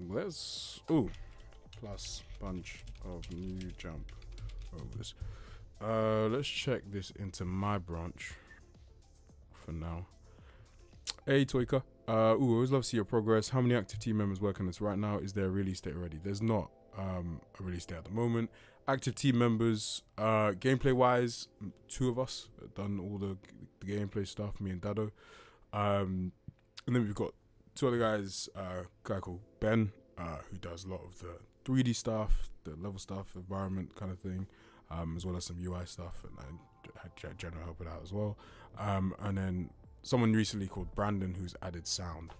Let's plus bunch of new jump overs. Let's check this into my branch for now. Hey Toika, always love to see your progress. How many active team members work on this right now? Is there a release date already? There's not a release date at the moment. Active team members, gameplay wise, two of us have done all the gameplay stuff, me and Dado. And then we've got two other guys, a guy called Ben, who does a lot of the 3D stuff, the level stuff, environment kind of thing, as well as some UI stuff, and I had general helping out as well. And then someone recently called Brandon who's added sound.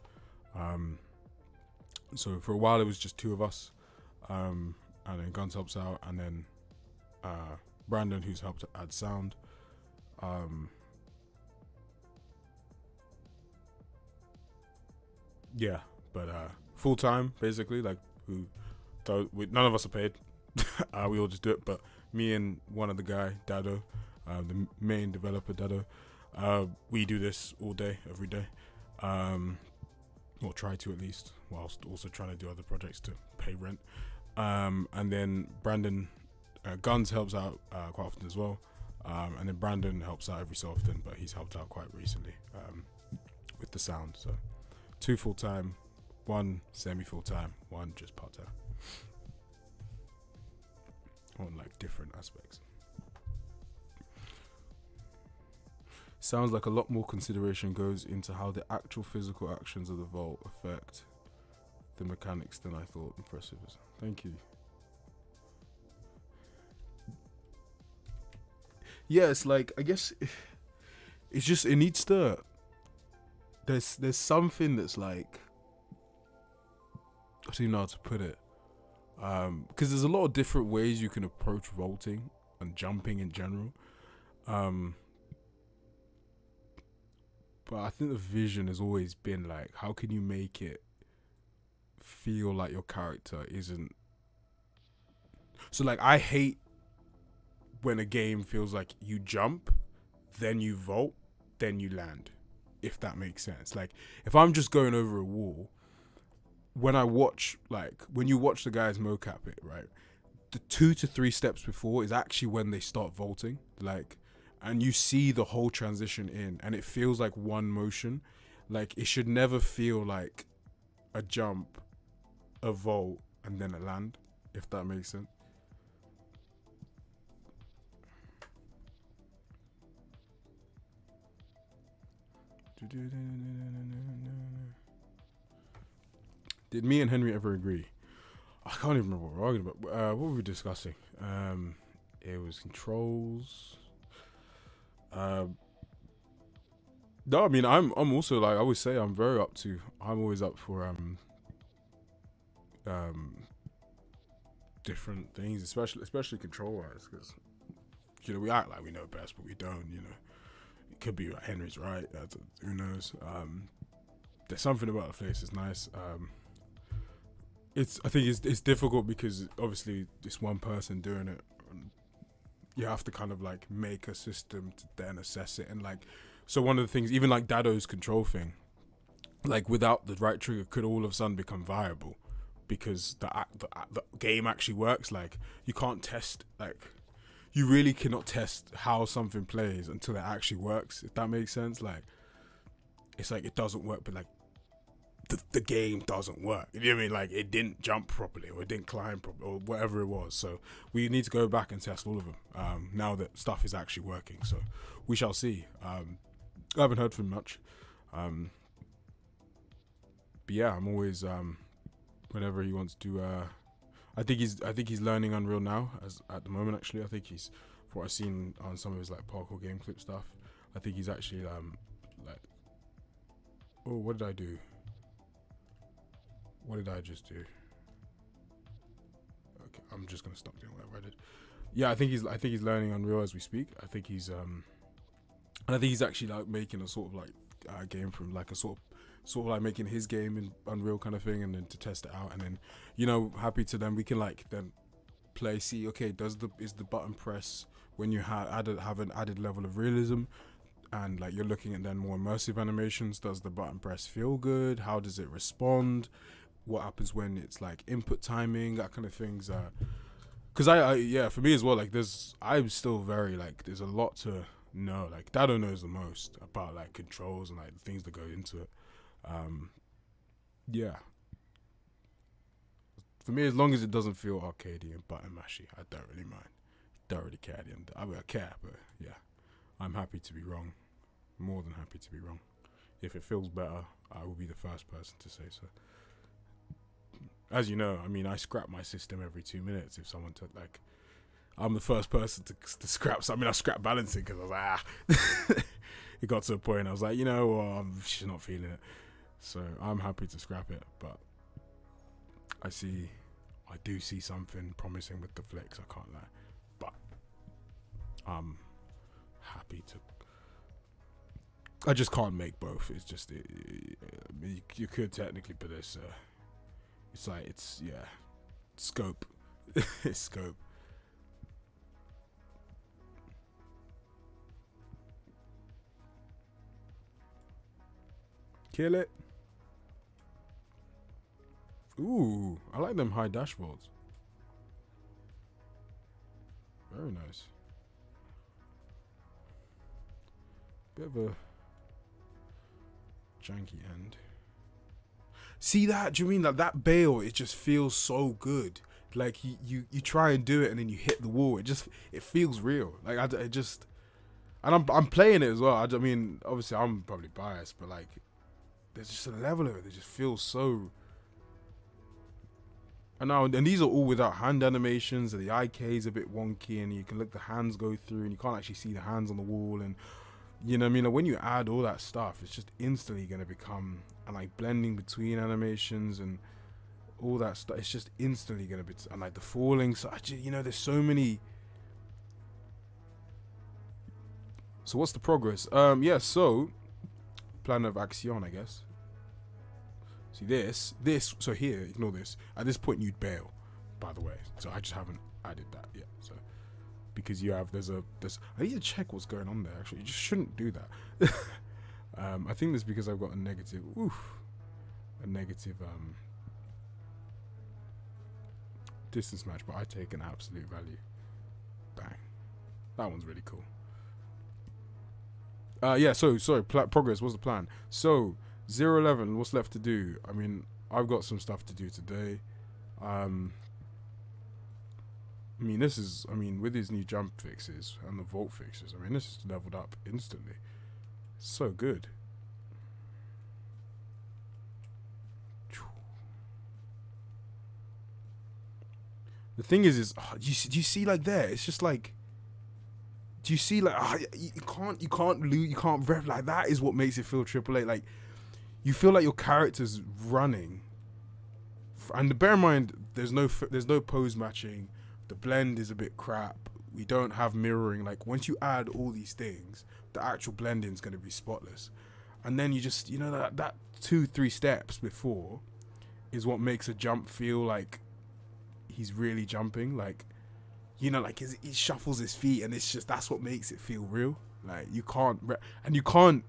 So for a while it was just two of us, and then Guns helps out, and then Brandon who's helped add sound. Yeah, but full time basically, like none of us are paid. We all just do it, but me and one other guy, Dado, the main developer, Dado, we do this all day, every day, or try to at least, whilst also trying to do other projects to pay rent. And then Brandon, Guns helps out quite often as well, and then Brandon helps out every so often, but he's helped out quite recently with the sound. So 2 full-time, 1 semi-full-time, 1 just part-time on like different aspects. Sounds like a lot more consideration goes into how the actual physical actions of the vault affect the mechanics than I thought. Impressive. Thank you. Yeah, it's like, I guess it's just, it needs to, there's something that's like, I don't even know how to put it, because there's a lot of different ways you can approach vaulting and jumping in general. but I think the vision has always been like, how can you make it feel like your character isn't. So like, I hate when a game feels like you jump, then you vault, then you land, if that makes sense. Like, if I'm just going over a wall, when I watch, like, when you watch the guys mocap it, right, the 2 to 3 steps before is actually when they start vaulting, like, and you see the whole transition in, and it feels like one motion. Like, it should never feel like a jump, a vault, and then a land, if that makes sense. Did me and Henry ever agree? I can't even remember what we were arguing about. What were we discussing? It was controls. No, I mean, I'm also, like I always say, I'm always up for different things, especially control wise, because we act like we know best, but we don't. It could be Henry's right. Who knows? There's something about the place that's nice. I think it's difficult because obviously it's one person doing it. And you have to kind of like make a system to then assess it, and like, so one of the things, even like Dado's control thing, like without the right trigger, could all of a sudden become viable because the game actually works. Like, you can't test, like, you really cannot test how something plays until it actually works, if that makes sense. Like, it's like it doesn't work, but like the game doesn't work. You know what I mean? Like, it didn't jump properly, or it didn't climb properly, or whatever it was. So we need to go back and test all of them now that stuff is actually working. So we shall see. I haven't heard from him much, but yeah, I'm always whenever he wants to. I think he's learning Unreal now at the moment. Actually, I think he's, from what I've seen on some of his like parkour game clip stuff, I think he's actually like, oh, what did I do? What did I just do? Okay, I'm just gonna stop doing whatever I did. Yeah, I think he's learning Unreal as we speak. I think he's and I think he's actually like making a sort of like game from like a sort of like making his game in Unreal kind of thing, and then to test it out, and then happy to then we can like then play, see, okay, is the button press when you have an added level of realism, and like you're looking at then more immersive animations, does the button press feel good, how does it respond, what happens when it's like input timing, that kind of things. Because I for me as well, like I'm still very like, there's a lot to know. Like, Dado knows the most about like controls and like the things that go into it. Yeah, for me, as long as it doesn't feel arcadey and button mashy, I don't really mind. Don't really care at the end. I care, but yeah, I'm happy to be wrong. More than happy to be wrong. If it feels better, I will be the first person to say so. As you know, I mean, I scrap my system every 2 minutes if someone took like. I'm the first person to scrap. So, I mean, I scrapped balancing because I was like, it got to a point I was like, I'm just not feeling it. So I'm happy to scrap it, but I do see something promising with the flicks, I can't lie. But I'm happy to. I just can't make both. It's just you could technically, but it's like scope. It's scope. Kill it. Ooh, I like them high dashboards. Very nice. Bit of a janky end. See that? Do you mean that bail? It just feels so good. Like you try and do it and then you hit the wall. It feels real. Like and I'm playing it as well. I mean, obviously I'm probably biased, but like, there's just a level of it that just feels so. And these are all without hand animations, and the IK is a bit wonky, and you can let the hands go through, and you can't actually see the hands on the wall, and you know what I mean? Like, when you add all that stuff, it's just instantly going to become, and like blending between animations and all that stuff, it's just instantly going to be, and like the falling, so there's so many. So what's the progress? So plan of action, I guess. See this, so here, ignore this. At this point, you'd bail, by the way. So I just haven't added that yet. So because you have, I need to check what's going on there. Actually, you just shouldn't do that. I think that's because I've got a negative. Distance match, but I take an absolute value. Bang, that one's really cool. Yeah. So sorry, progress. What's the plan? So 0-11. What's left to do? I mean, I've got some stuff to do today. I mean, this is. I mean, with these new jump fixes and the vault fixes, I mean, this is leveled up instantly. So good. The thing is do you see like there? It's just like, do you see like you can't lose, you can't rev like that. Is what makes it feel AAA. Like you feel like your character's running. And bear in mind, there's no pose matching. The blend is a bit crap. We don't have mirroring. Like once you add all these things, the actual blending is going to be spotless. And then you just, you know, that 2-3 steps before is what makes a jump feel like he's really jumping. Like, you know, like he shuffles his feet, and it's just, that's what makes it feel real. Like you can't,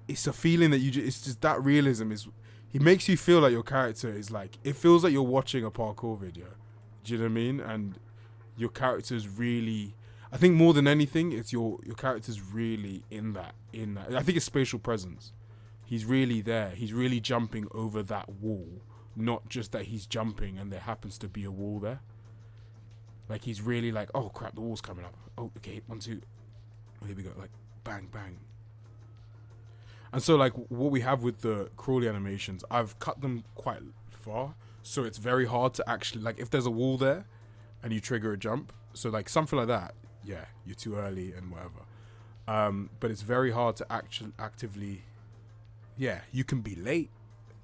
it's a feeling that it's just that realism is, he makes you feel like your character is like, it feels like you're watching a parkour video. Do you know what I mean? And your character's really, I think more than anything, it's your character's really in that. I think it's spatial presence. He's really there. He's really jumping over that wall, not just that he's jumping and there happens to be a wall there. Like he's really like, oh crap, the wall's coming up. Oh, okay, 1, 2. Oh, here we go. Like bang, bang. And so like what we have with the crawly animations, I've cut them quite far, so it's very hard to actually, like if there's a wall there and you trigger a jump, so like something like that, yeah, you're too early and whatever. But it's very hard to actively, yeah, you can be late,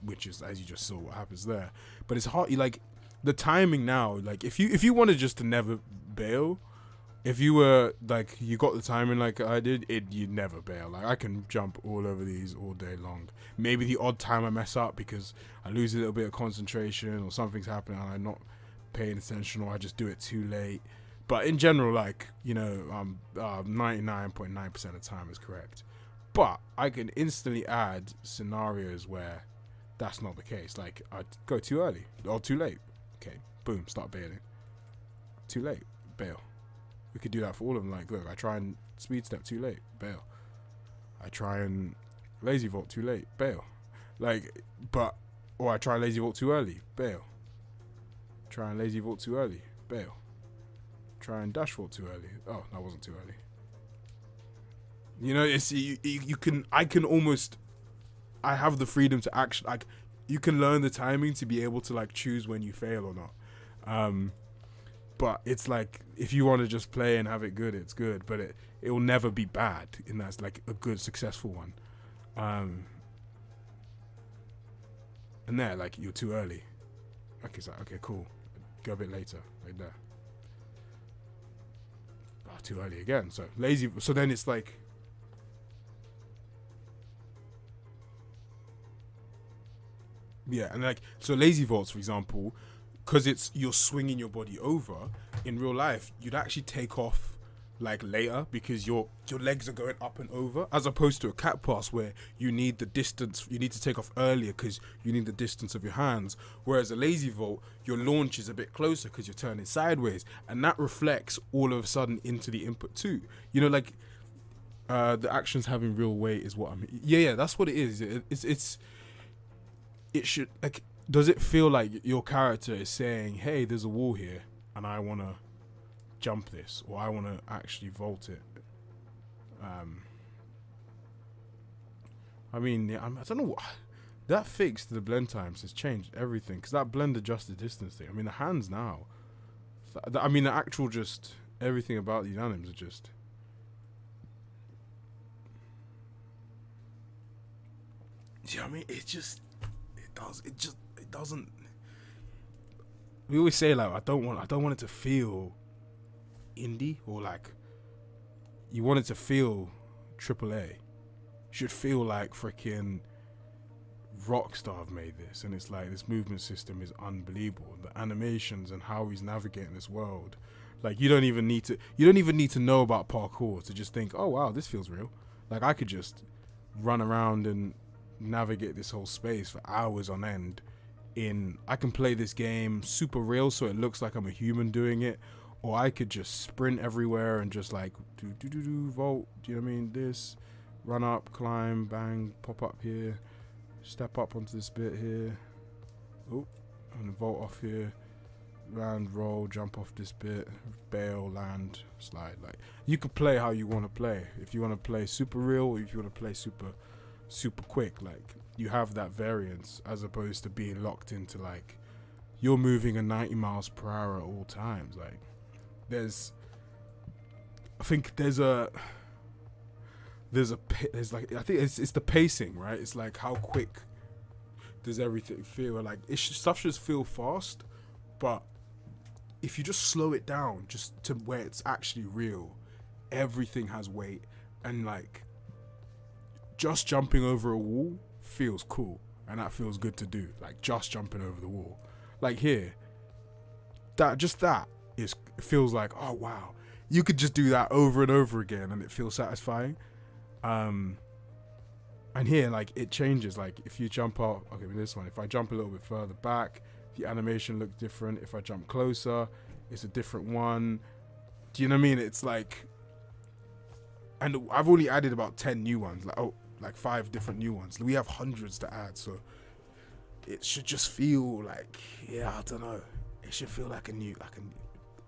which is, as you just saw what happens there. But it's hard, like the timing now, like if you wanted just to never bail, if you were like, you got the timing like I did, you'd never bail. Like I can jump all over these all day long. Maybe the odd time I mess up because I lose a little bit of concentration or something's happening and I'm not paying attention, or I just do it too late. But in general, like, you know, 99.9% of the time is correct. But I can instantly add scenarios where that's not the case. Like I'd go too early or too late. Okay, boom, start bailing. Too late, bail. We could do that for all of them. Like, look, I try and speed step too late, bail. I try and lazy vault too late, bail. Like, or I try and lazy vault too early, bail. Try and lazy vault too early, bail. Try and dash vault too early. Oh, that wasn't too early. You know, it's you can, I have the freedom to actually, like, you can learn the timing to be able to like choose when you fail or not. But it's like, if you want to just play and have it good, it's good. But it will never be bad, and that's like a good, successful one. And there, like, you're too early. Okay, so okay, cool. Go a bit later, like there. Oh, too early again. So lazy. So then it's like, yeah, and like, so lazy vaults, for example, because you're swinging your body over, in real life you'd actually take off like later because your legs are going up and over, as opposed to a cat pass where you need the distance, you need to take off earlier because you need the distance of your hands, whereas a lazy vault, your launch is a bit closer because you're turning sideways, and that reflects all of a sudden into the input too. You know, like the actions having real weight is what yeah, that's what it is. It should, like, does it feel like your character is saying, hey, there's a wall here and I want to jump this, or I want to actually vault it? I mean, yeah, I don't know what, that fix to the blend times has changed everything, because that blend adjusted distance thing, I mean, the hands now, I mean, the actual, just everything about these animes are just, you know what I mean? It doesn't. We always say, like, I don't want it to feel indie, or like, you want it to feel AAA. should feel like freaking Rockstar have made this, and it's like this movement system is unbelievable. The animations and how he's navigating this world, like you don't even need to know about parkour to just think, oh wow, this feels real. Like I could just run around and navigate this whole space for hours on end. I can play this game super real, so it looks like I'm a human doing it, or I could just sprint everywhere and just like do vault. Do you know what I mean? This, run up, climb, bang, pop up here. Step up onto this bit here. Oh, and vault off here. Land, roll, jump off this bit. Bail, land, slide. Like you could play how you want to play. If you want to play super real, or if you want to play super quick, like you have that variance as opposed to being locked into like you're moving at 90 miles per hour at all times. Like I think there's like I think it's the pacing, right? It's like how quick does everything feel? Like stuff should feel fast, but if you just slow it down just to where it's actually real, everything has weight, and like just jumping over a wall feels cool, and that feels good to do. Like just jumping over the wall, like here, that feels like, oh wow, you could just do that over and over again and it feels satisfying. And here, like it changes. Like if you jump up, okay, with this one, if I jump a little bit further back, the animation looks different. If I jump closer, it's a different one. Do you know what I mean? It's like, and I've only added about 10 new ones, like 5 different new ones. We have hundreds to add, so it should just feel like, yeah, I don't know. It should feel like it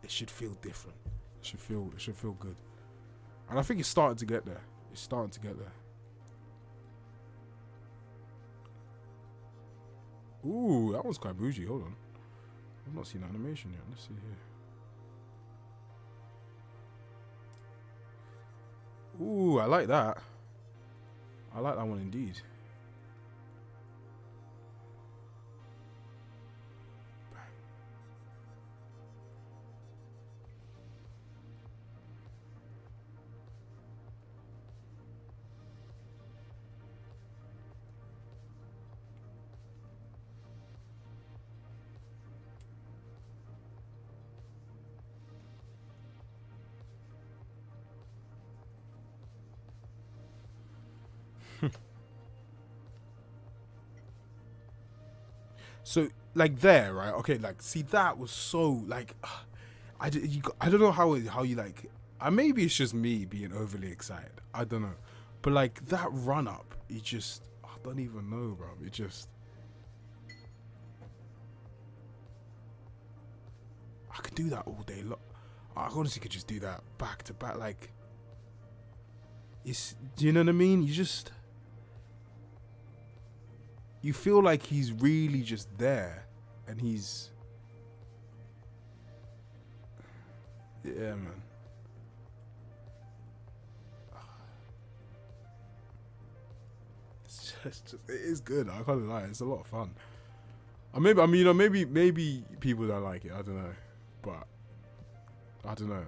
should feel different. It should feel good. And I think it's starting to get there. It's starting to get there. Ooh, that one's quite bougie. Hold on. I've not seen animation yet. Let's see here. Ooh, I like that. I like that one indeed. So like there, right? Okay, like see that was so like, I don't know how you like. Maybe it's just me being overly excited. I don't know, but like that run up, it just I don't even know, bro. It just I could do that all day long. I honestly could just do that back to back. Like, do you know what I mean? You feel like he's really just there, and he's, yeah, man. It's just it is good. I can't lie. It's a lot of fun. Maybe people don't like it. I don't know, but I don't know.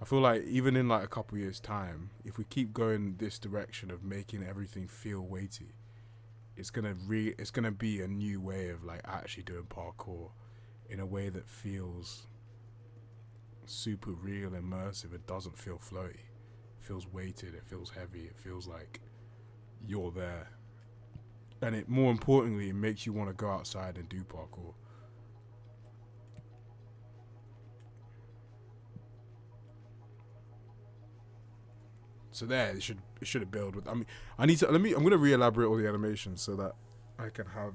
I feel like even in like a couple years' time, if we keep going this direction of making everything feel weighty, it's gonna be a new way of like actually doing parkour in a way that feels super real, immersive. It doesn't feel floaty. It feels weighted. It feels heavy. It feels like you're there, and it more importantly, it makes you want to go outside and do parkour. So there, it should have built with. I mean, I'm gonna re-elaborate all the animations so that I can have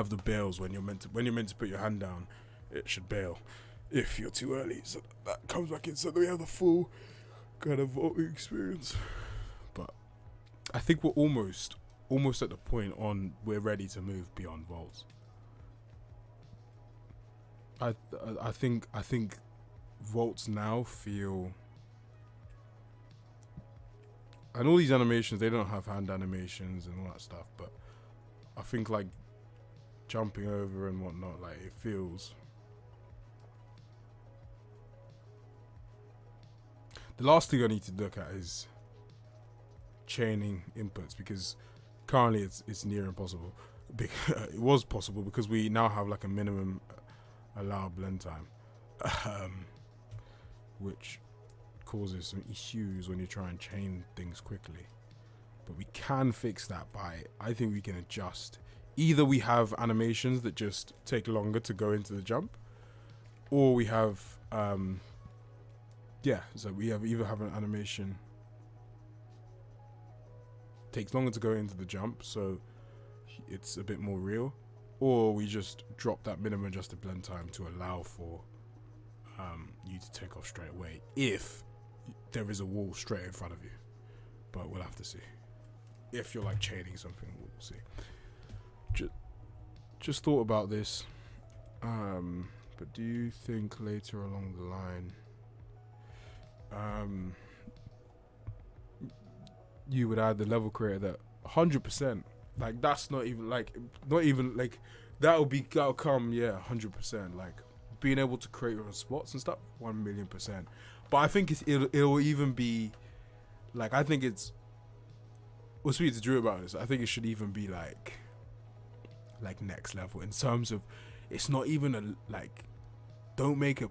the bails when you're meant to put your hand down. It should bail if you're too early, so that comes back in, so that we have the full kind of voting experience. But I think we're almost at the point we're ready to move beyond vaults. I think vaults now feel, and all these animations, they don't have hand animations and all that stuff, but I think like jumping over and whatnot, like it feels, The last thing I need to look at is chaining inputs, because currently it's near impossible. It was possible because we now have like a minimum allowed blend time, which causes some issues when you try and chain things quickly. But we can fix that by, I think we can adjust. Either we have animations that just take longer to go into the jump, or we have so we either have an animation takes longer to go into the jump, so it's a bit more real, or we just drop that minimum adjusted blend time to allow for you to take off straight away if there is a wall straight in front of you. But we'll have to see. If you're like chaining something, we'll see. Just thought about this, but do you think later along the line you would add the level creator that 100%, like that's not even like that'll come 100%, like being able to create your own spots and stuff 1,000,000%. But I think it'll even be like, I think it's, we'll speak to Drew about this, I think it should even be like next level in terms of, it's not even don't make a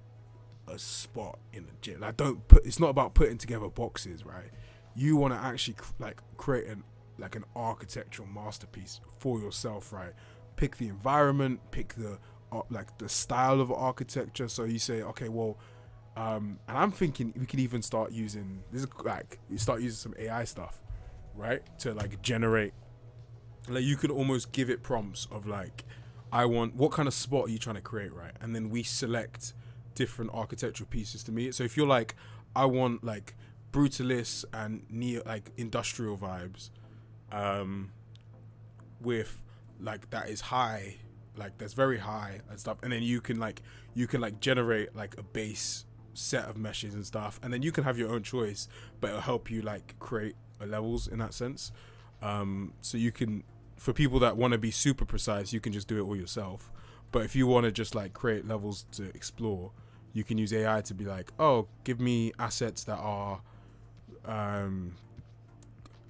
spot in a gym, like it's not about putting together boxes, right? You want to actually create an architectural masterpiece for yourself, right? Pick the environment, pick the style of architecture. So you say, okay, well, and I'm thinking we could even start using some AI stuff, right? To generate, you could almost give it prompts of what kind of spot are you trying to create, right? And then we select different architectural pieces to meet it. So if you're I want brutalist and neo industrial vibes, with that is high, that's very high and stuff, and then you can generate a base set of meshes and stuff, and then you can have your own choice, but it'll help you create levels in that sense. So you can, for people that want to be super precise, you can just do it all yourself. But if you want to just create levels to explore, you can use AI to be oh, give me assets that are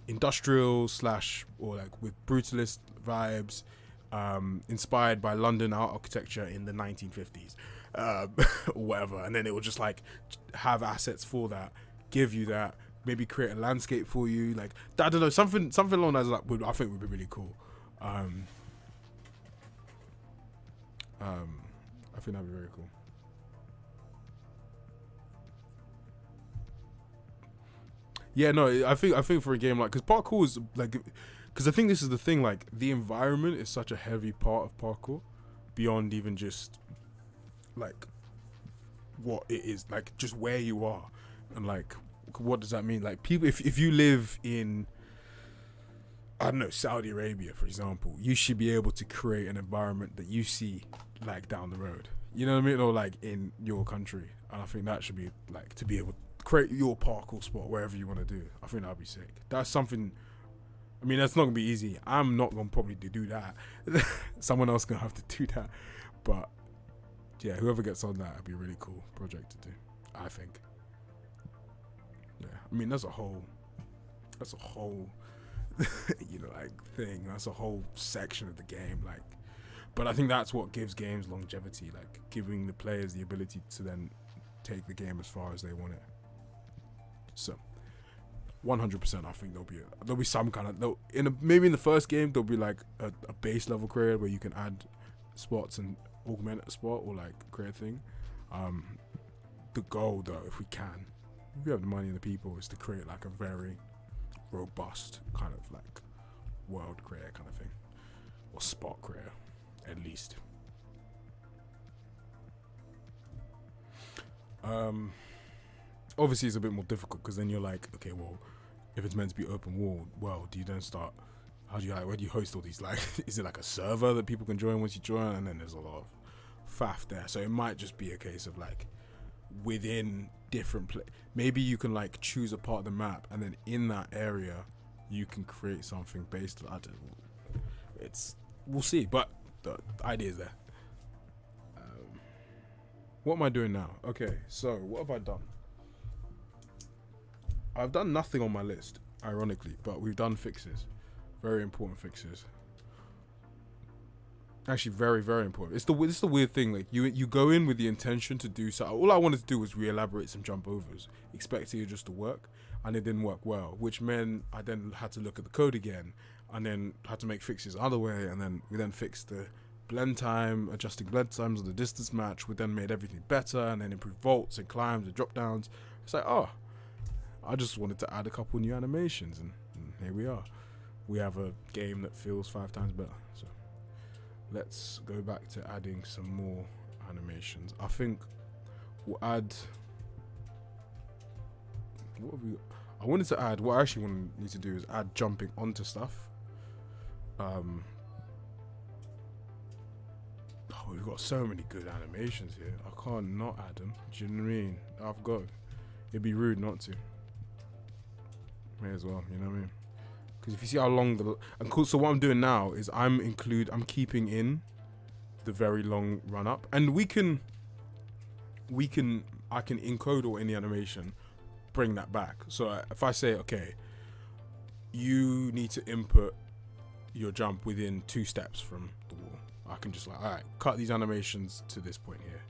industrial / or with brutalist vibes, inspired by London art architecture in the 1950s, or whatever, and then it will just have assets for that, give you that, maybe create a landscape for you, I don't know, something along those lines. I think would be really cool. I think that'd be very cool. Yeah, no, I think for a game because parkour is because I think this is the thing, the environment is such a heavy part of parkour, beyond even just what it is, just where you are, and what does that mean? People, if you live in, I don't know, Saudi Arabia, for example, you should be able to create an environment that you see down the road. You know what I mean? Or in your country. And I think that should be to be able to create your parkour spot wherever you want to do. I think that'd be sick. That's something. I mean, that's not gonna be easy. I'm not gonna probably do that. Someone else gonna have to do that. But yeah, whoever gets on that, it'd be a really cool project to do, I think. Yeah, I mean, that's a whole thing. That's a whole section of the game. But I think that's what gives games longevity, giving the players the ability to then take the game as far as they want it. So 100%, I think there'll be some kind of, maybe in the first game there'll be a base level creator where you can add spots and augment a spot or create a thing. The goal, though, if we have the money and the people, is to create a very robust kind of world creator kind of thing, or spot creator at least. Obviously it's a bit more difficult because then you're okay, well, if it's meant to be open world, do you then start, where do you host all these, is it a server that people can join once you join? And then there's a lot of faff there, so it might just be a case of within different maybe you can choose a part of the map, and then in that area you can create something based on, we'll see, but the idea is there. What am I doing now? Okay, so what have I done? I've done nothing on my list, ironically, but we've done fixes. Very important fixes. Actually, very, very important. It's the weird thing. Like you go in with the intention to do so. All I wanted to do was re-elaborate some jump overs, expecting it just to work, and it didn't work well. Which meant I then had to look at the code again, and then had to make fixes the other way, and then we fixed the blend time, adjusting blend times of the distance match. We then made everything better, and then improved vaults and climbs and drop downs. It's like, oh, I just wanted to add a couple new animations, and here we are. We have a game that feels 5 times better. So let's go back to adding some more animations. I think we'll add. What have we? I wanted to add. What I actually need to do is add jumping onto stuff. Oh, we've got so many good animations here. I can't not add them. Do you know what I mean? I've got. It'd be rude not to. May as well. You know what I mean? Because if you see how long and cool, so what I'm doing now is I'm keeping in the very long run up, and I can encode or any animation, bring that back. So if I say, okay, you need to input your jump within 2 steps from the wall, I can just like, all right, cut these animations to this point here.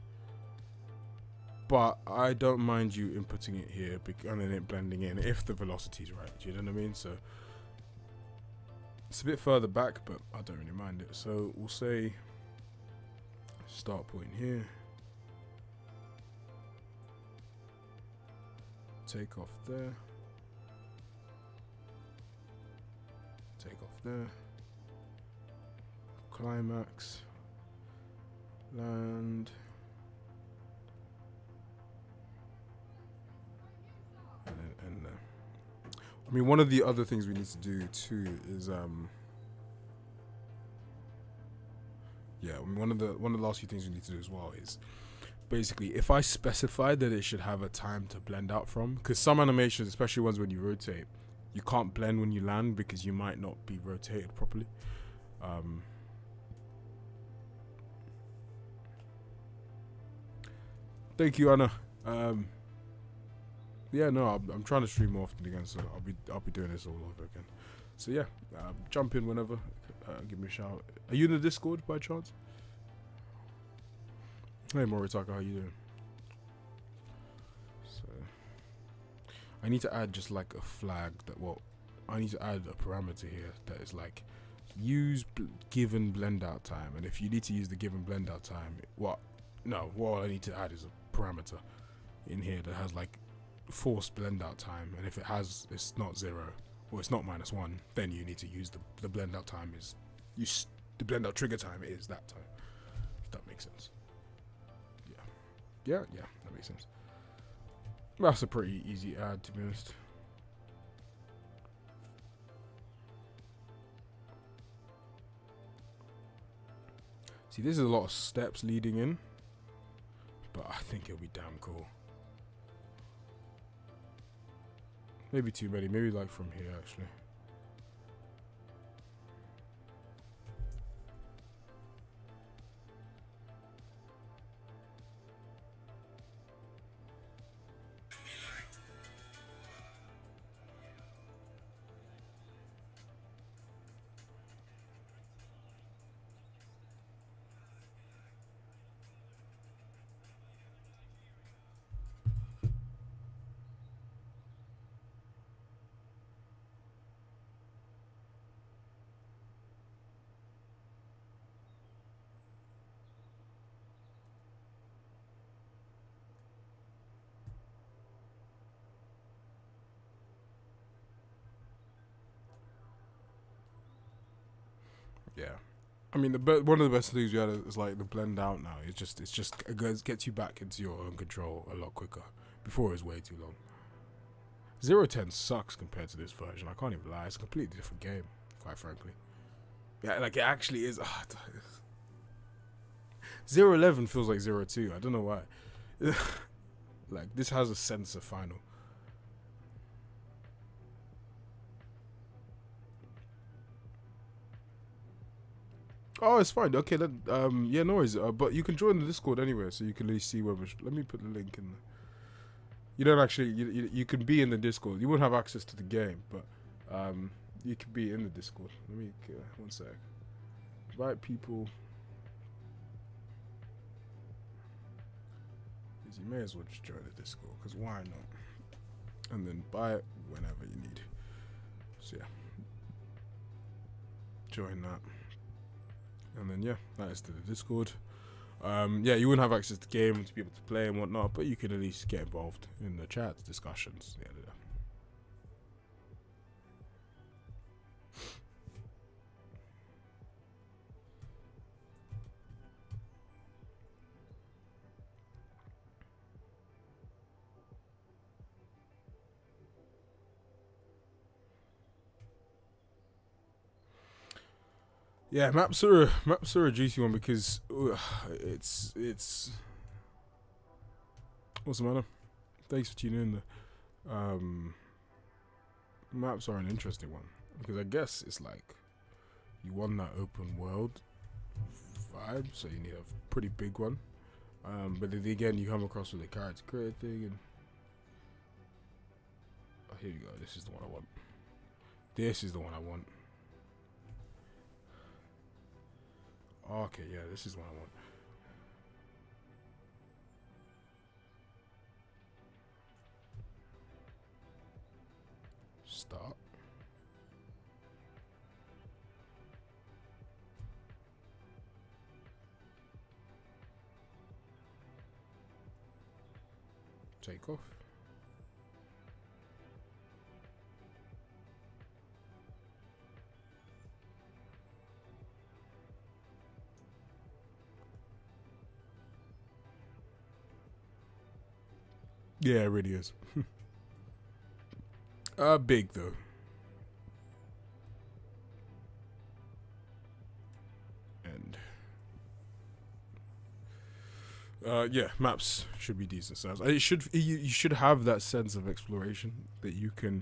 But I don't mind you inputting it here and then it blending in if the velocity is right. Do you know what I mean? So it's a bit further back, but I don't really mind it. So we'll say start point here. Take off there. Take off there. Climax. Land. And then end there. I mean, one of the other things we need to do too is yeah, I mean, one of the last few things we need to do as well is basically if I specify that it should have a time to blend out from, because some animations, especially ones when you rotate, you can't blend when you land because you might not be rotated properly. Thank you, Anna. Yeah, no, I'm trying to stream more often again, so I'll be doing this all over again. So yeah, jump in whenever. Give me a shout. Are you in the Discord by chance? Hey Moritaka, how you doing? So I need to add just like a flag that I need to add a parameter here that is like use given blend out time, and if you need to use the given blend out time, what I need to add is a parameter in here that has like forced blend out time, and if it's not 0 or it's not -1, then you need to use the blend out time is the blend out trigger time is that time. If that makes sense. Yeah, that makes sense. That's a pretty easy add, to be honest. See, this is a lot of steps leading in, but I think it'll be damn cool. Maybe too many, maybe like from here actually. Yeah, I mean one of the best things we had is like the blend out now. It gets you back into your own control a lot quicker. Before it was way too long. 010 sucks compared to this version. I can't even lie. It's a completely different game, quite frankly. Yeah, like it actually is. 011 feels like 02. I don't know why. Like this has a sensor final. Oh, it's fine. Okay, then, yeah, no worries. But you can join the Discord anyway, so you can at least see where let me put the link in. You don't actually. You can be in the Discord. You wouldn't have access to the game, but you could be in the Discord. Let me 1 sec. Invite people. You may as well just join the Discord, because why not? And then buy it whenever you need. So yeah, join that, and then yeah, that is to the Discord. Yeah, you wouldn't have access to the game to be able to play and whatnot, but you can at least get involved in the chats, discussions. Yeah. Yeah, maps are a juicy one because it's what's the matter? Thanks for tuning in. Maps are an interesting one because I guess it's like you want that open world vibe, so you need a pretty big one. But then again, you come across with a character creator thing, and oh, here you go. This is the one I want. This is the one I want. Okay, yeah, this is what I want. Start. Take off. Yeah, it really is. Big though. And yeah, maps should be decent size. It should you should have that sense of exploration that you can,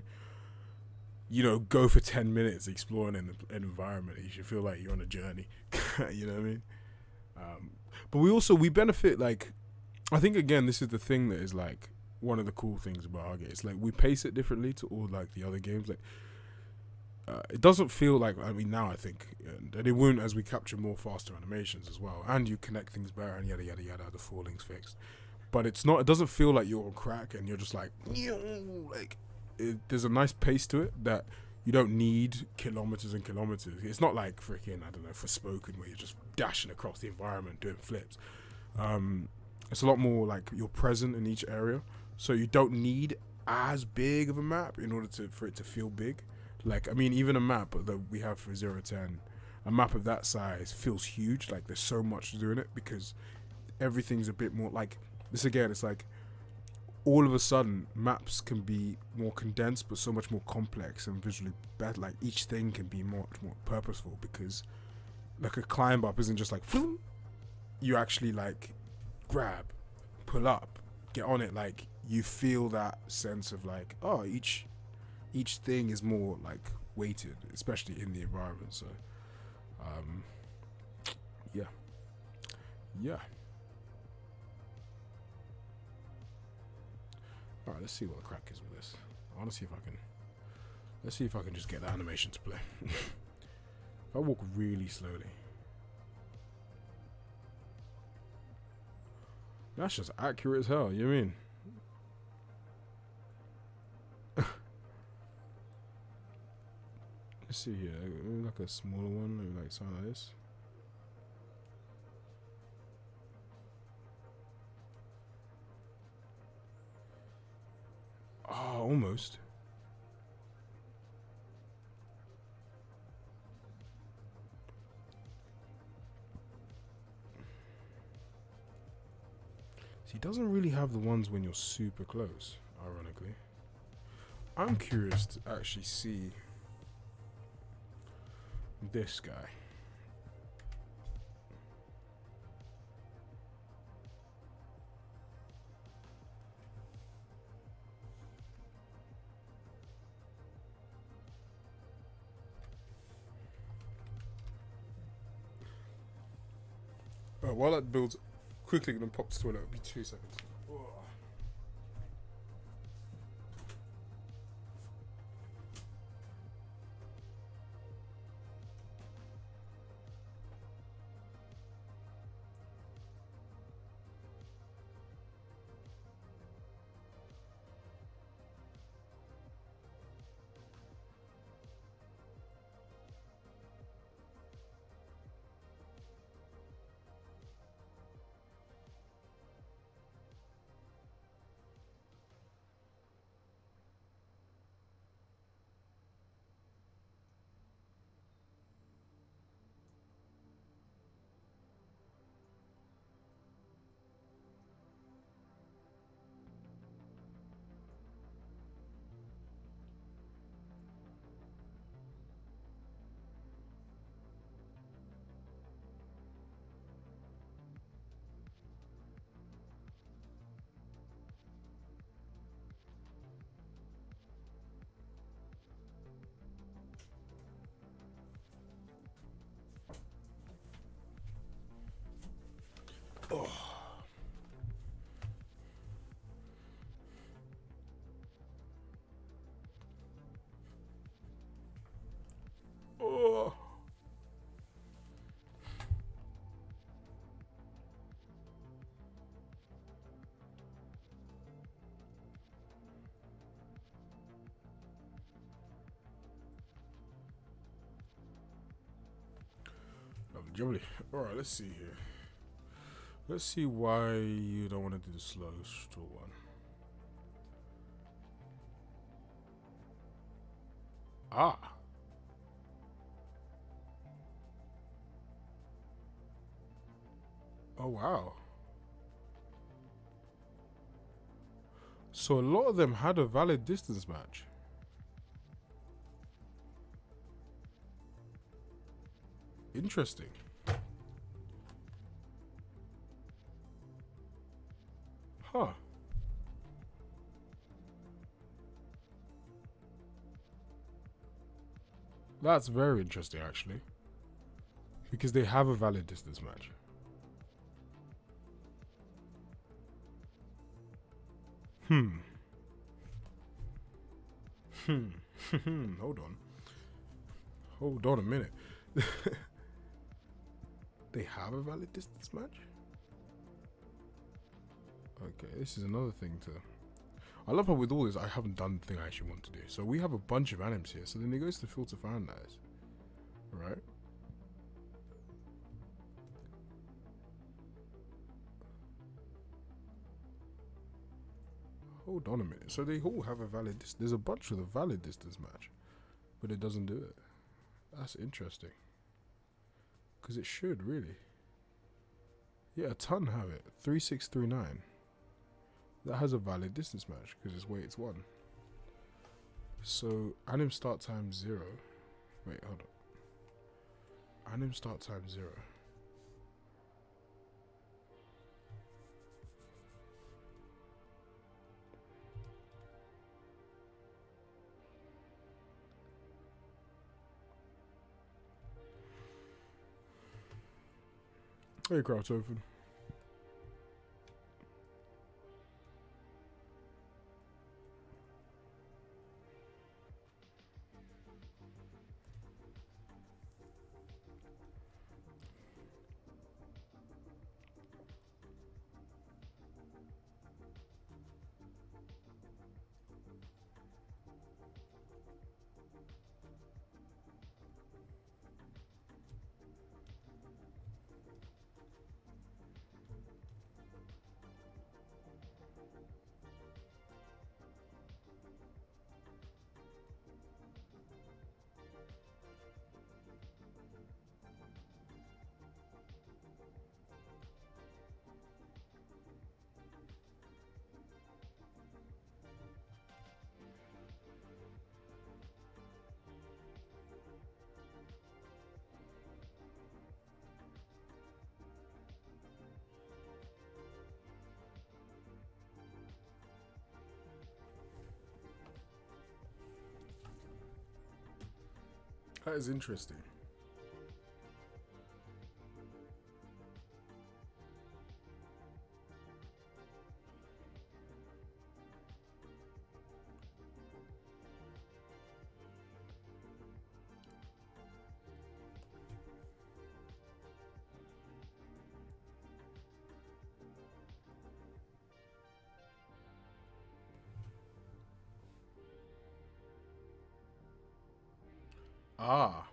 go for 10 minutes exploring an environment. You should feel like you're on a journey. You know what I mean? But we benefit, like, I think again this is the thing that is like one of the cool things about our game. It's like we pace it differently to all like the other games. Like it doesn't feel like, I mean, now I think, and it won't as we capture more faster animations as well, and you connect things better and yada yada yada. The falling's fixed, but it's not. It doesn't feel like you're on crack and you're just like there's a nice pace to it that you don't need kilometers and kilometers. It's not like freaking, I don't know, Forspoken where you're just dashing across the environment doing flips. It's a lot more like you're present in each area. So you don't need as big of a map in order for it to feel big. Like, I mean, even a map that we have for 0-10, a map of that size feels huge. Like, there's so much to do in it because everything's a bit more like this. Again, it's like all of a sudden maps can be more condensed but so much more complex and visually better. Like, each thing can be much more purposeful because like a climb up isn't just like you actually like grab, pull up, get on it. Like, you feel that sense of like, oh, each thing is more like weighted, especially in the environment. So yeah. All right, let's see what the crack is with this. I want to see if I can. Let's see if I can just get the animation to play. If I walk really slowly, that's just accurate as hell. You know what I mean? Let's see here. Maybe like a smaller one, maybe like something like this. Oh, almost. He doesn't really have the ones when you're super close, ironically. I'm curious to actually see this guy. While that builds, quickly gonna pop to the toilet. It'll be 2 seconds. Oh. Oh. Lovely. Alright, let's see here. Let's see why you don't want to do the slow straw one. Ah. Oh, wow. So a lot of them had a valid distance match. Interesting. Huh. That's very interesting, actually. Because they have a valid distance match. Hold on. Hold on a minute. They have a valid distance match? Okay, this is another thing to... I love how with all this, I haven't done the thing I actually want to do. So we have a bunch of animes here. So then it goes to filter for analyze. Right? Hold on a minute. So they all have a valid distance. There's a bunch with a valid distance match. But it doesn't do it. That's interesting. Because it should, really. Yeah, a ton have it. 3639. That has a valid distance match because it's weights 1. So anime start time 0. Wait, hold on. Anime start time 0. Hey, crowd's open. That is interesting. Ah.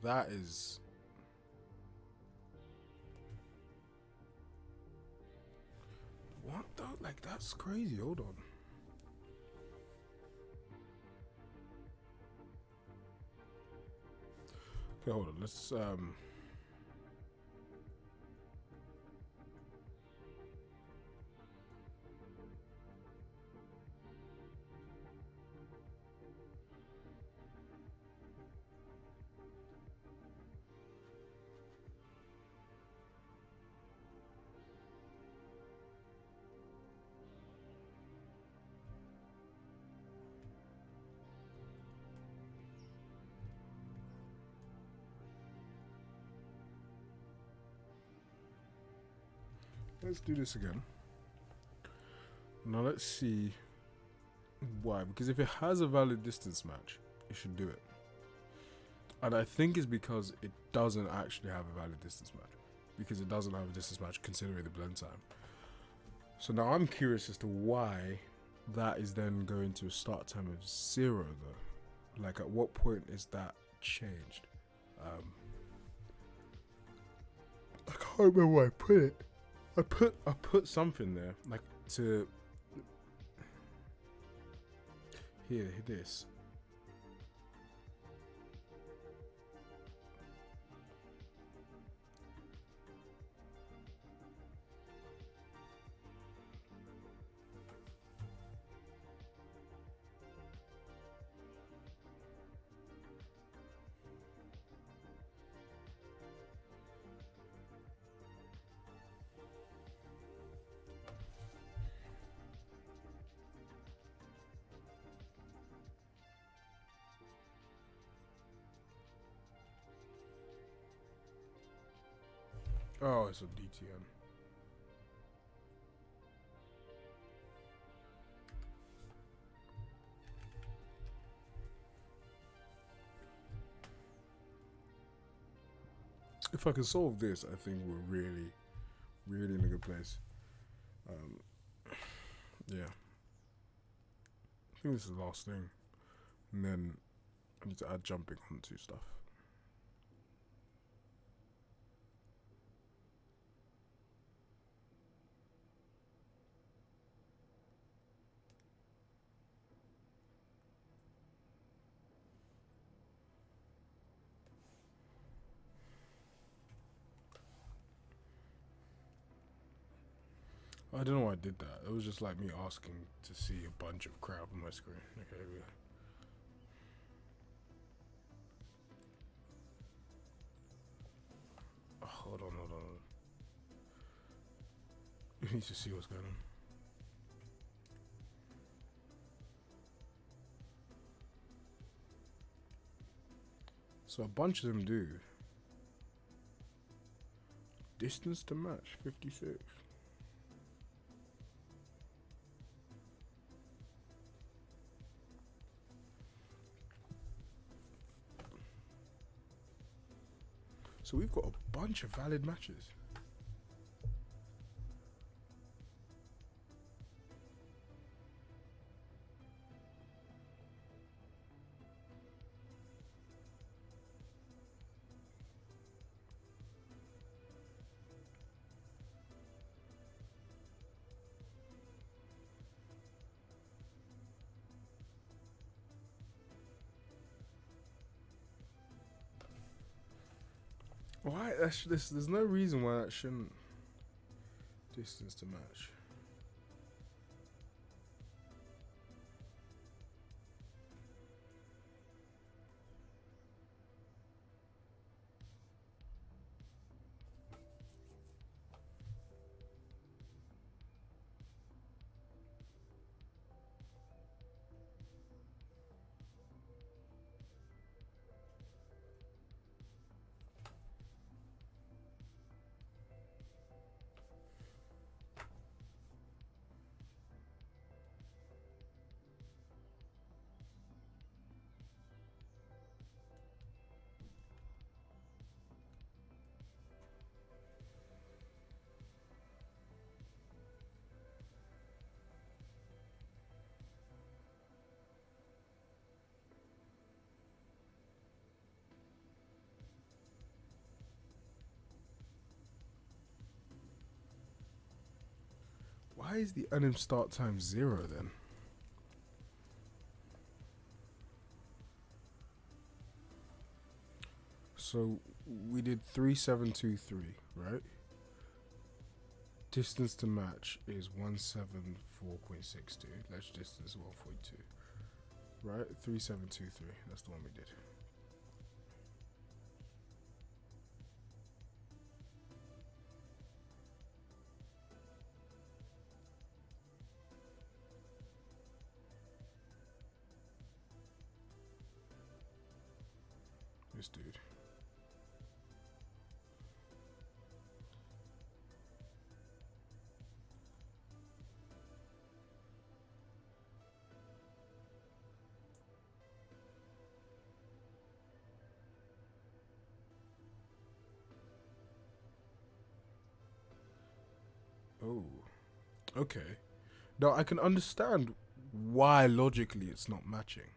That is... What the? Like, that's crazy. Hold on. Okay, hold on. Let's, let's do this again. Now let's see why. Because if it has a valid distance match, it should do it. And I think it's because it doesn't actually have a valid distance match. Because it doesn't have a distance match considering the blend time. So now I'm curious as to why that is then going to a start time of 0 though. Like at what point is that changed? I can't remember where I put it. I put something there like to here this. Oh, it's a DTM. If I can solve this, I think we're really in a good place. Yeah. I think this is the last thing. And then I need to add jumping onto stuff. I don't know why I did that. It was just like me asking to see a bunch of crap on my screen. Okay, here we go. Oh, hold on. We need to see what's going on. So a bunch of them do. Distance to match, 56. So we've got a bunch of valid matches. Why? There's no reason why that shouldn't distance to match. Why is the unim start time 0 then? So we did 3723, right? Distance to match is 174.62. Ledge distance 1.2. Right? 3723. That's the one we did. This dude. Oh, okay. Now I can understand why logically it's not matching,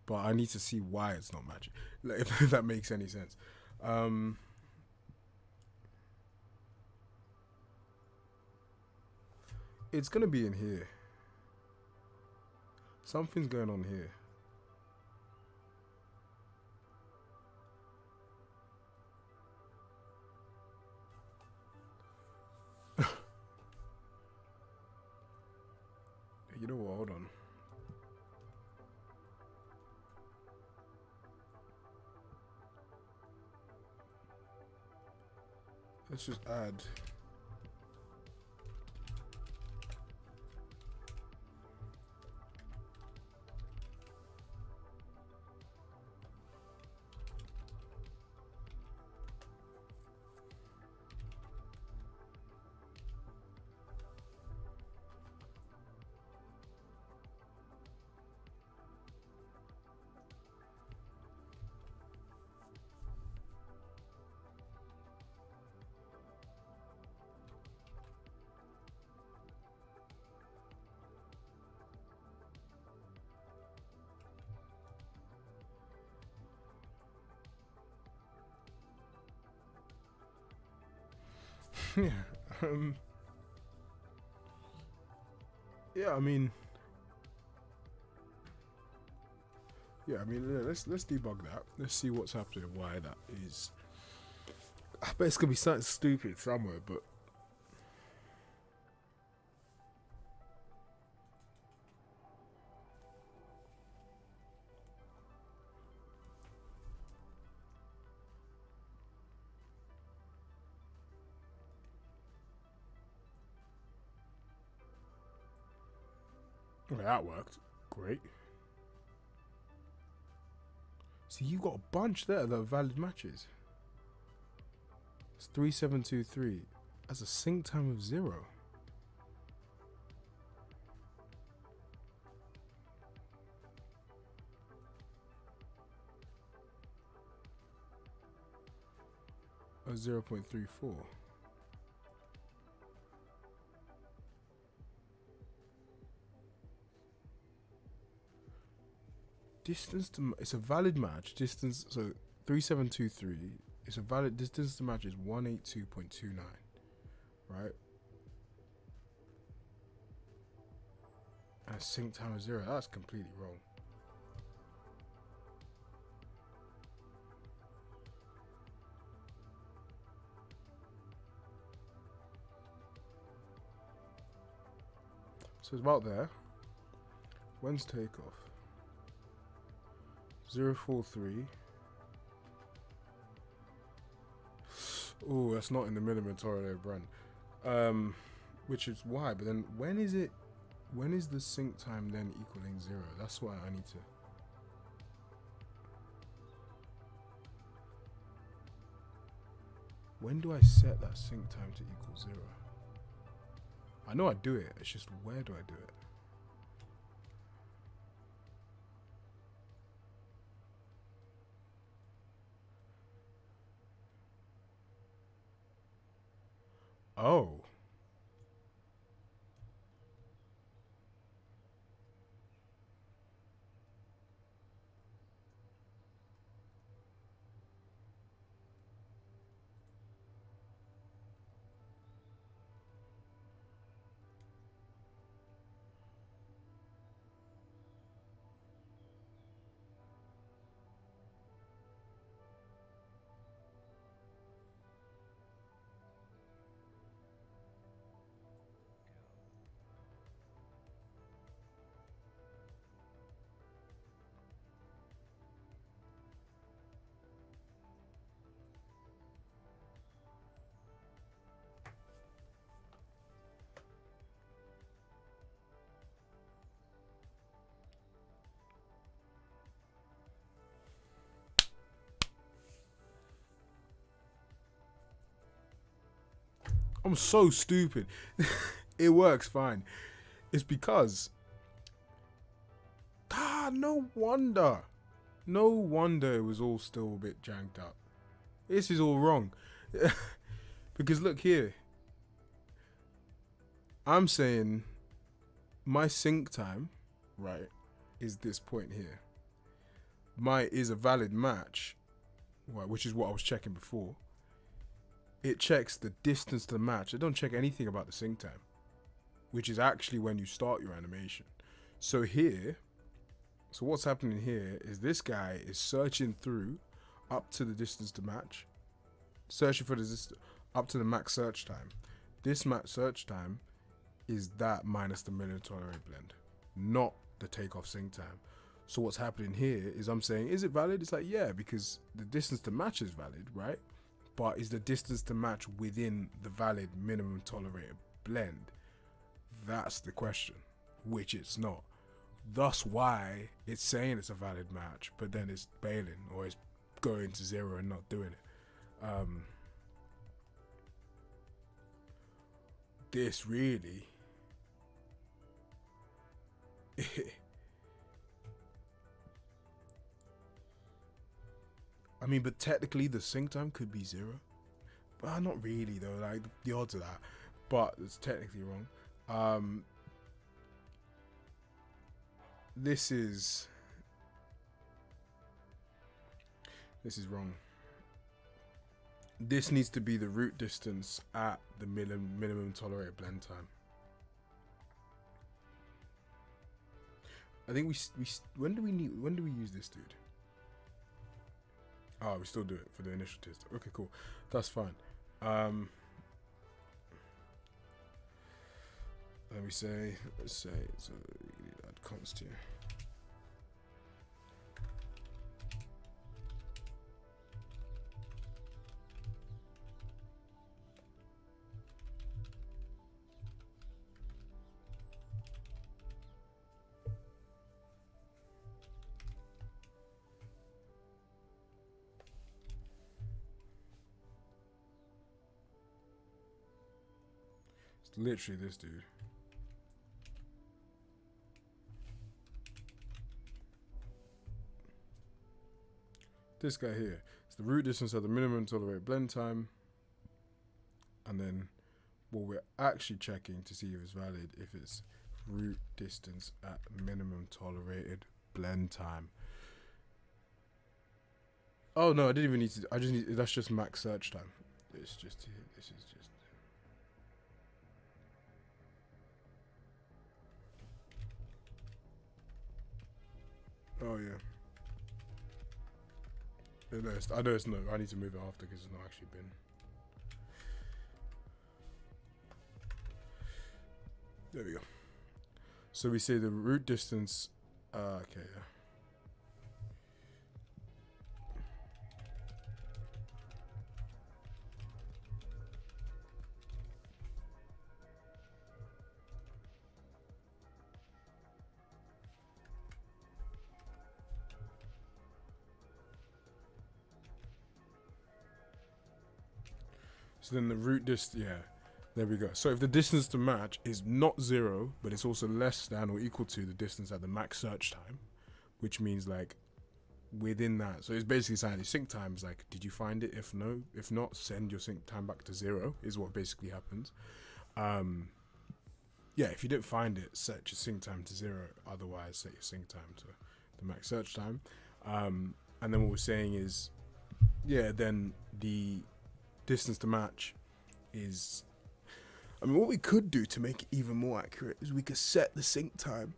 but I need to see why it's not matching. Like, if that makes any sense. Um, it's gonna be in here. Something's going on here. You know what? Hold on. Let's just add. Yeah. Yeah. I mean. Yeah. I mean. Yeah, let's debug that. Let's see what's happening. Why that is. I bet it's gonna be something stupid somewhere, but. Well, that worked. Great. See, you got a bunch there that are valid matches. It's 3723. That's a sync time of 0. Or 0.34. Distance to it's a valid match. Distance, so 3723. It's a valid distance to match is 182.29. Right? And a sync time of 0. That's completely wrong. So it's about there. When's takeoff? 043. Oh, that's not in the minimum tornado brand. Which is why, but then when is it? When is the sync time then equaling 0? That's why I need to. When do I set that sync time to equal 0? I know I do it, it's just where do I do it? Oh. I'm so stupid. It works fine. It's because no wonder. No wonder it was all still a bit janked up. This is all wrong. Because look here. I'm saying my sync time, right, is this point here. My is a valid match, right, which is what I was checking before. It checks the distance to the match. It don't check anything about the sync time, which is actually when you start your animation. So here, so what's happening here is this guy is searching through up to the distance to match, searching for the up to the max search time. This max search time is that minus the minimum tolerate blend, not the takeoff sync time. So what's happening here is I'm saying, is it valid? It's like, yeah, because the distance to match is valid, right? But is the distance to match within the valid minimum tolerated blend? That's the question, which it's not. Thus why it's saying it's a valid match, but then it's bailing or it's going to 0 and not doing it. This really I mean, but technically the sync time could be 0, but not really though, like the odds of that, but it's technically wrong. This is wrong. This needs to be the root distance at the minimum tolerated blend time. I think when do we use this, dude? Oh, we still do it for the initial test. Okay, cool. That's fine. Let me say, let's say, so we need to add const here. It's literally this dude. This guy here. It's the root distance at the minimum tolerated blend time. And then what we're actually checking to see if it's valid, if it's root distance at minimum tolerated blend time. Oh no, I didn't even need to. I just need. That's just max search time. It's just here. This is just. Oh yeah. I know it's no. I need to move it after because it's not actually been. There we go. So we say the root distance. Okay. Yeah. So then the root distance, yeah, there we go. So if the distance to match is not 0, but it's also less than or equal to the distance at the max search time, which means like within that. So it's basically saying the sync time is like, did you find it? If no, if not, send your sync time back to 0 is what basically happens. Yeah, if you didn't find it, set your sync time to 0. Otherwise, set your sync time to the max search time. And then what we're saying is, yeah, then the distance to match is, I mean, what we could do to make it even more accurate is we could set the sync time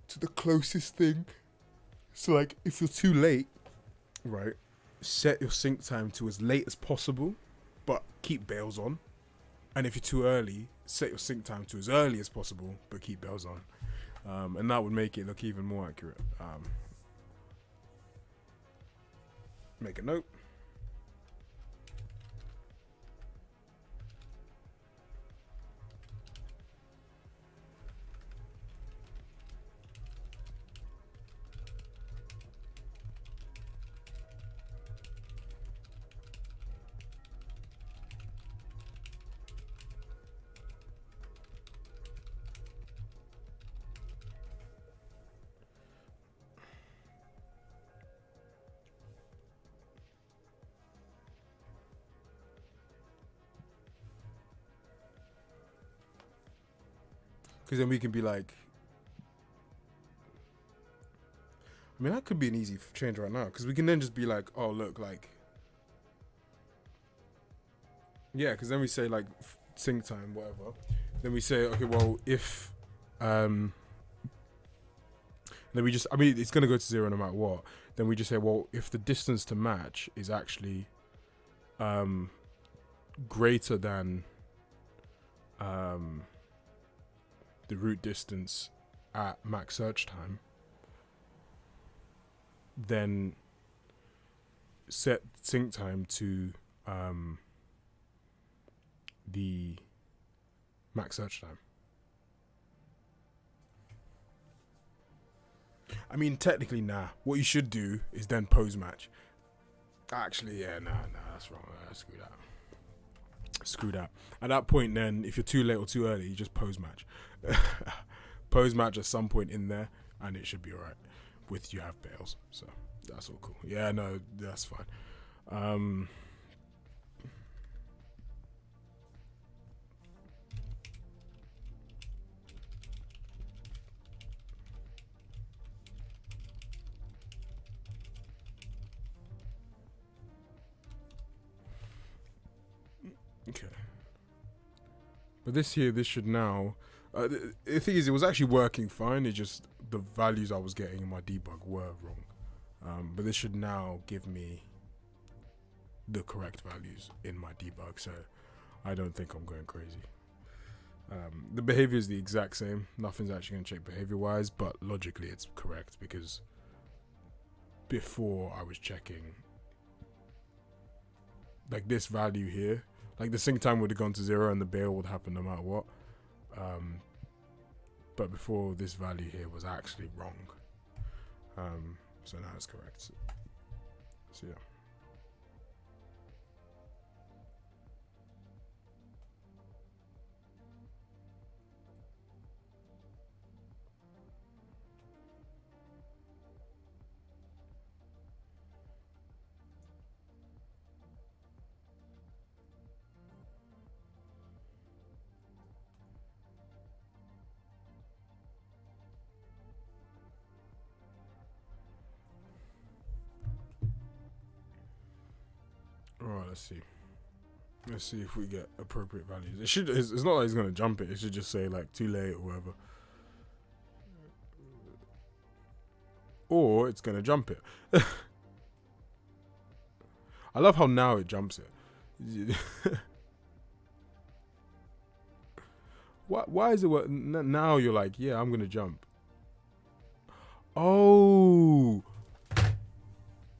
to the closest thing. So like if you're too late, right, set your sync time to as late as possible, but keep bails on. And if you're too early, set your sync time to as early as possible, but keep bails on. And that would make it look even more accurate. Make a note. Because then we can be like, I mean, that could be an easy change right now. Because we can then just be like, oh, look, like, yeah, because then we say like sync time, whatever. Then we say, okay, well, if, then we just, I mean, it's going to go to 0 no matter what. Then we just say, well, if the distance to match is actually greater than the route distance at max search time, then set sync time to the max search time. I mean, technically, nah. What you should do is then pose match. Actually, yeah, nah, that's wrong. Screw that. Screw that. At that point, then, if you're too late or too early, you just pose match. Pose match at some point in there, and it should be alright. With you have bails, so that's all cool. Yeah, no, that's fine. Okay. But this should now. The thing is, it was actually working fine. It just the values I was getting in my debug were wrong. But this should now give me the correct values in my debug, so I don't think I'm going crazy. The behavior is the exact same. Nothing's actually going to change behavior-wise, but logically it's correct because before I was checking, like this value here, like the sync time would have gone to 0 and the bail would happen no matter what. But before, this value here was actually wrong. So now it's correct. So yeah. Alright, let's see. Let's see if we get appropriate values. It should. It's not like it's gonna jump it. It should just say like too late or whatever. Or it's gonna jump it. I love how now it jumps it. Why is it what now you're like, yeah, I'm gonna jump. Oh,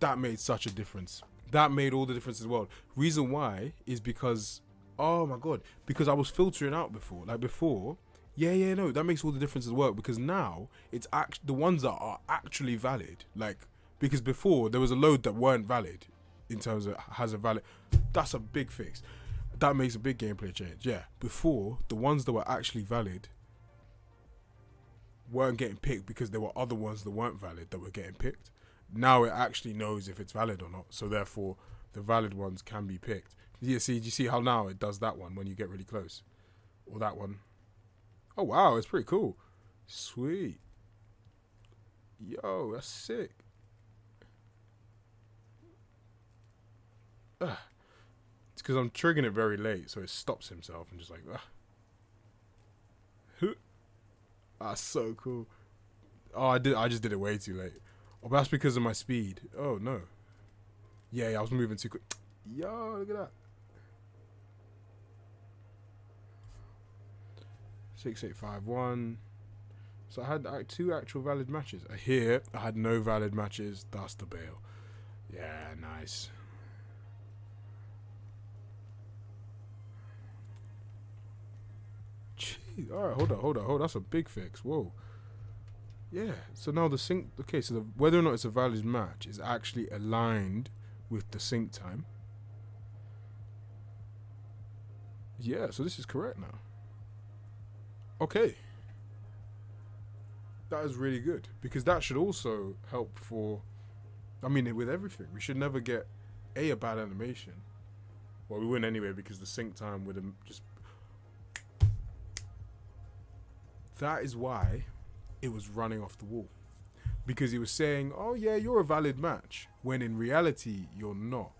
that made such a difference. That made all the difference as well. Reason why is because, oh my god, because I was filtering out before. Like before, yeah, no, that makes all the difference as well. Because now it's the ones that are actually valid. Like, because before there was a load that weren't valid in terms of has a valid. That's a big fix. That makes a big gameplay change. Yeah, before the ones that were actually valid weren't getting picked because there were other ones that weren't valid that were getting picked. Now it actually knows if it's valid or not, so therefore the valid ones can be picked. Yeah, see, do you see how now it does that one when you get really close? Or that one. Oh wow, it's pretty cool. Sweet. Yo, that's sick. It's because I'm triggering it very late, so it stops himself and just like, that's so cool. Oh, I just did it way too late. Oh, but that's because of my speed. Oh, no. Yeah, I was moving too quick. Yo, look at that. 6851. So I had 2 actual valid matches. Here, I had no valid matches. That's the bail. Yeah, nice. Jeez. All right, hold on. That's a big fix. Whoa. Yeah, so now the sync, okay, so whether or not it's a valid match is actually aligned with the sync time. Yeah, so this is correct now. Okay. That is really good, because that should also help for, I mean, with everything. We should never get a bad animation. Well, we wouldn't anyway, because the sync time would have just that is why it was running off the wall. Because he was saying, oh yeah, you're a valid match, when in reality, you're not.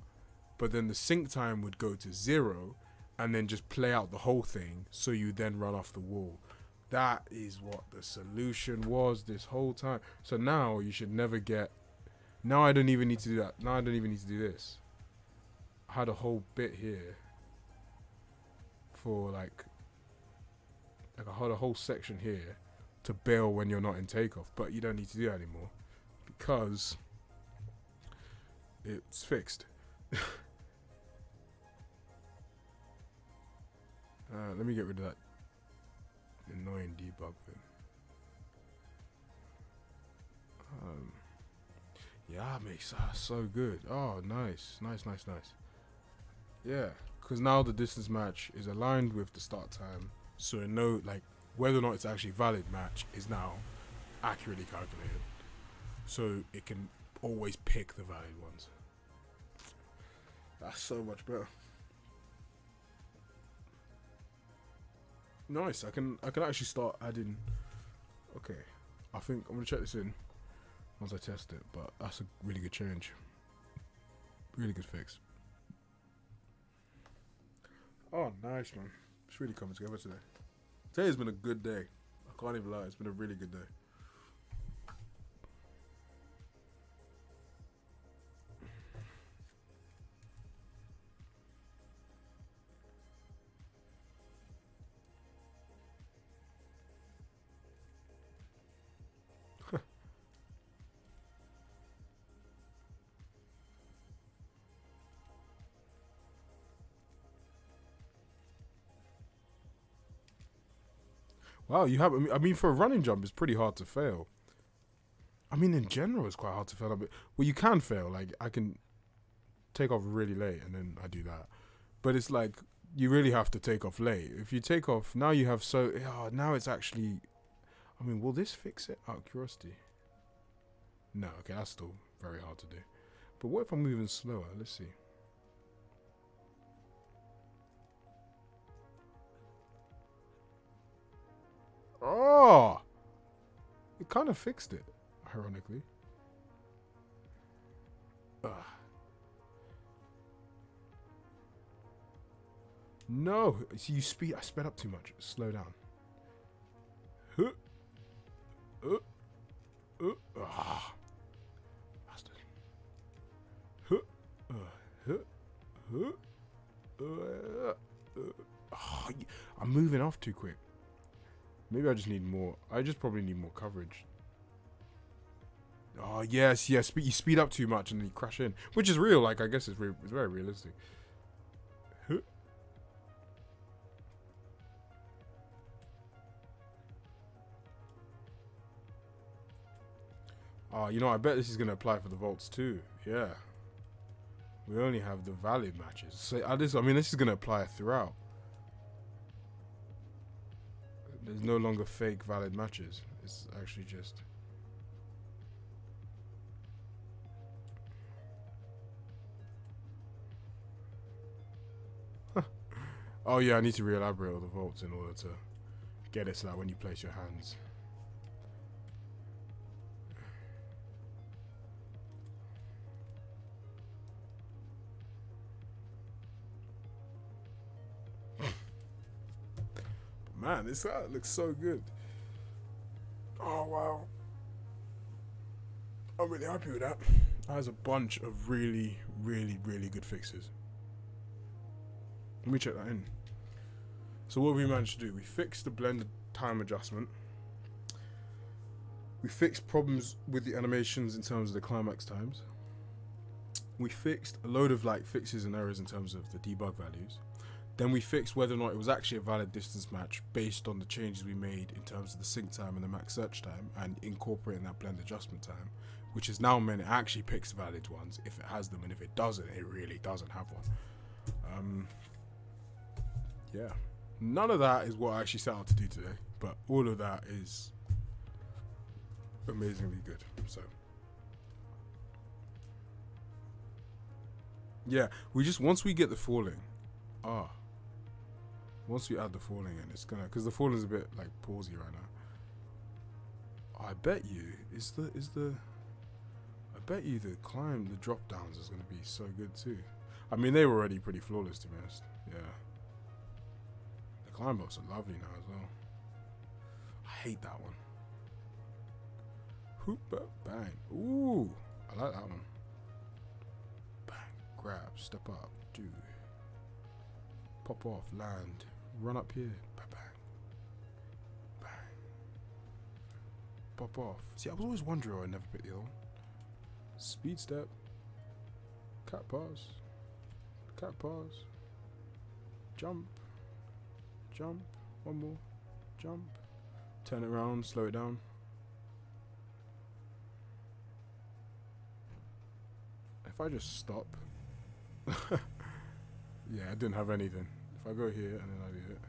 But then the sync time would go to 0, and then just play out the whole thing, so you then run off the wall. That is what the solution was this whole time. So now you should never get... Now I don't even need to do that. Now I don't even need to do this. I had a whole bit here for like I had a whole section here to bail when you're not in takeoff, but you don't need to do that anymore because it's fixed. Let me get rid of that annoying debug thing. Yeah, it makes so good. Oh, nice. Yeah, because now the distance match is aligned with the start time, so no, like whether or not it's actually valid match is now accurately calculated, so it can always pick the valid ones. That's so much better. Nice. I can actually start adding. Okay, I think I'm gonna check this in once I test it, but that's a really good change. Really good fix. Oh, nice, man. It's really coming together today. Today's been a good day. I can't even lie. It's been a really good day. Wow, you have. I mean, for a running jump, it's pretty hard to fail. I mean, in general, it's quite hard to fail. Well, you can fail. Like, I can take off really late, and then I do that. But it's like you really have to take off late. If you take off now, you have now it's actually. I mean, will this fix it? Out of curiosity. No, okay, that's still very hard to do. But what if I'm moving slower? Let's see. Oh, it kind of fixed it, ironically. No, see, I sped up too much. Slow down. Bastard. I'm moving off too quick. Maybe I just need more. I just probably need more coverage. Oh, yes. You speed up too much and then you crash in. Which is real. Like, I guess it's very realistic. Oh, you know, I bet this is going to apply for the vaults too. Yeah. We only have the valid matches. So, this is going to apply throughout. There's no longer fake valid matches. It's actually just... Oh yeah, I need to re-elaborate all the vaults in order to get it so that when you place your hands... Man, this looks so good. Oh, wow. I'm really happy with that. That has a bunch of really good fixes. Let me check that in. So what we managed to do, we fixed the blended time adjustment. We fixed problems with the animations in terms of the climax times. We fixed a load of fixes and errors in terms of the debug values. Then we fixed whether or not it was actually a valid distance match based on the changes we made in terms of the sync time and the max search time and incorporating that blend adjustment time, which has now meant it actually picks valid ones if it has them, and if it doesn't, it really doesn't have one. Yeah. None of that is what I actually set out to do today, but all of that is amazingly good. So yeah, once we get the falling, once we add the falling in, it's gonna, because the falling is a bit pausey right now. I bet you I bet you the climb, the drop downs is gonna be so good too. I mean, they were already pretty flawless to be honest. Yeah. The climb bots are lovely now as well. I hate that one. Hoop, bang. Ooh, I like that one. Bang, grab, step up, do. Pop off, land, run up here, bang, bang, bang. Pop off. See, I was always wondering why I never picked the other one. Speed step, cat pass, jump, jump, one more, jump, turn it around, slow it down. If I just stop, yeah, I didn't have anything. If I go here and then I do it.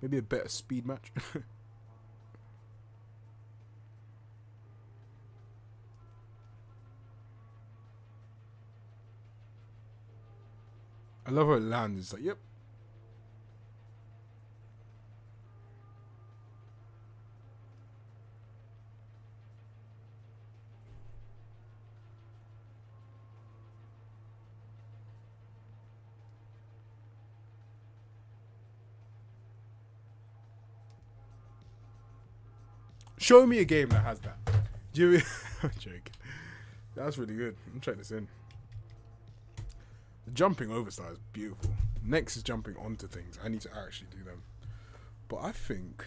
Maybe a better speed match. I love how it lands. It's like, yep. Show me a game that has that. Do you? I'm joking. That's really good. I'm checking this in. The jumping over style is beautiful. Next is jumping onto things. I need to actually do them. But I think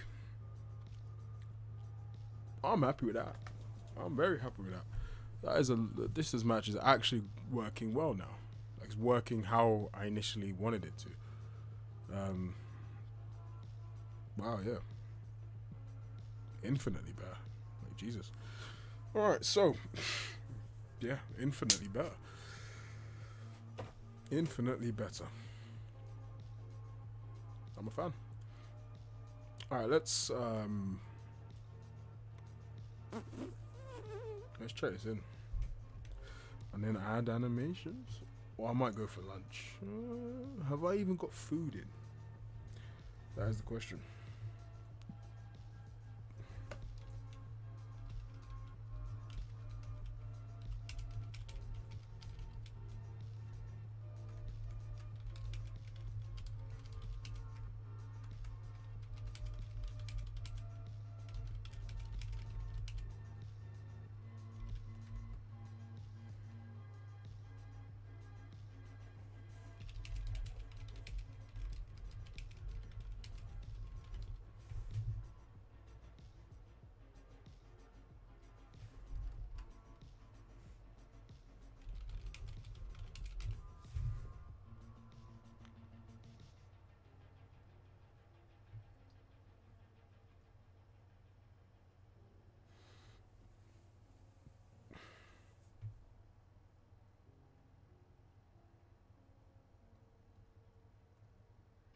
I'm happy with that. I'm very happy with that. That is this match is actually working well now. Like, it's working how I initially wanted it to. Wow, yeah. Infinitely better. Like, Jesus. Alright, so yeah, infinitely better. Infinitely better. I'm a fan. Alright, let's try this in. And then add animations. Or I might go for lunch. Have I even got food in? That is the question.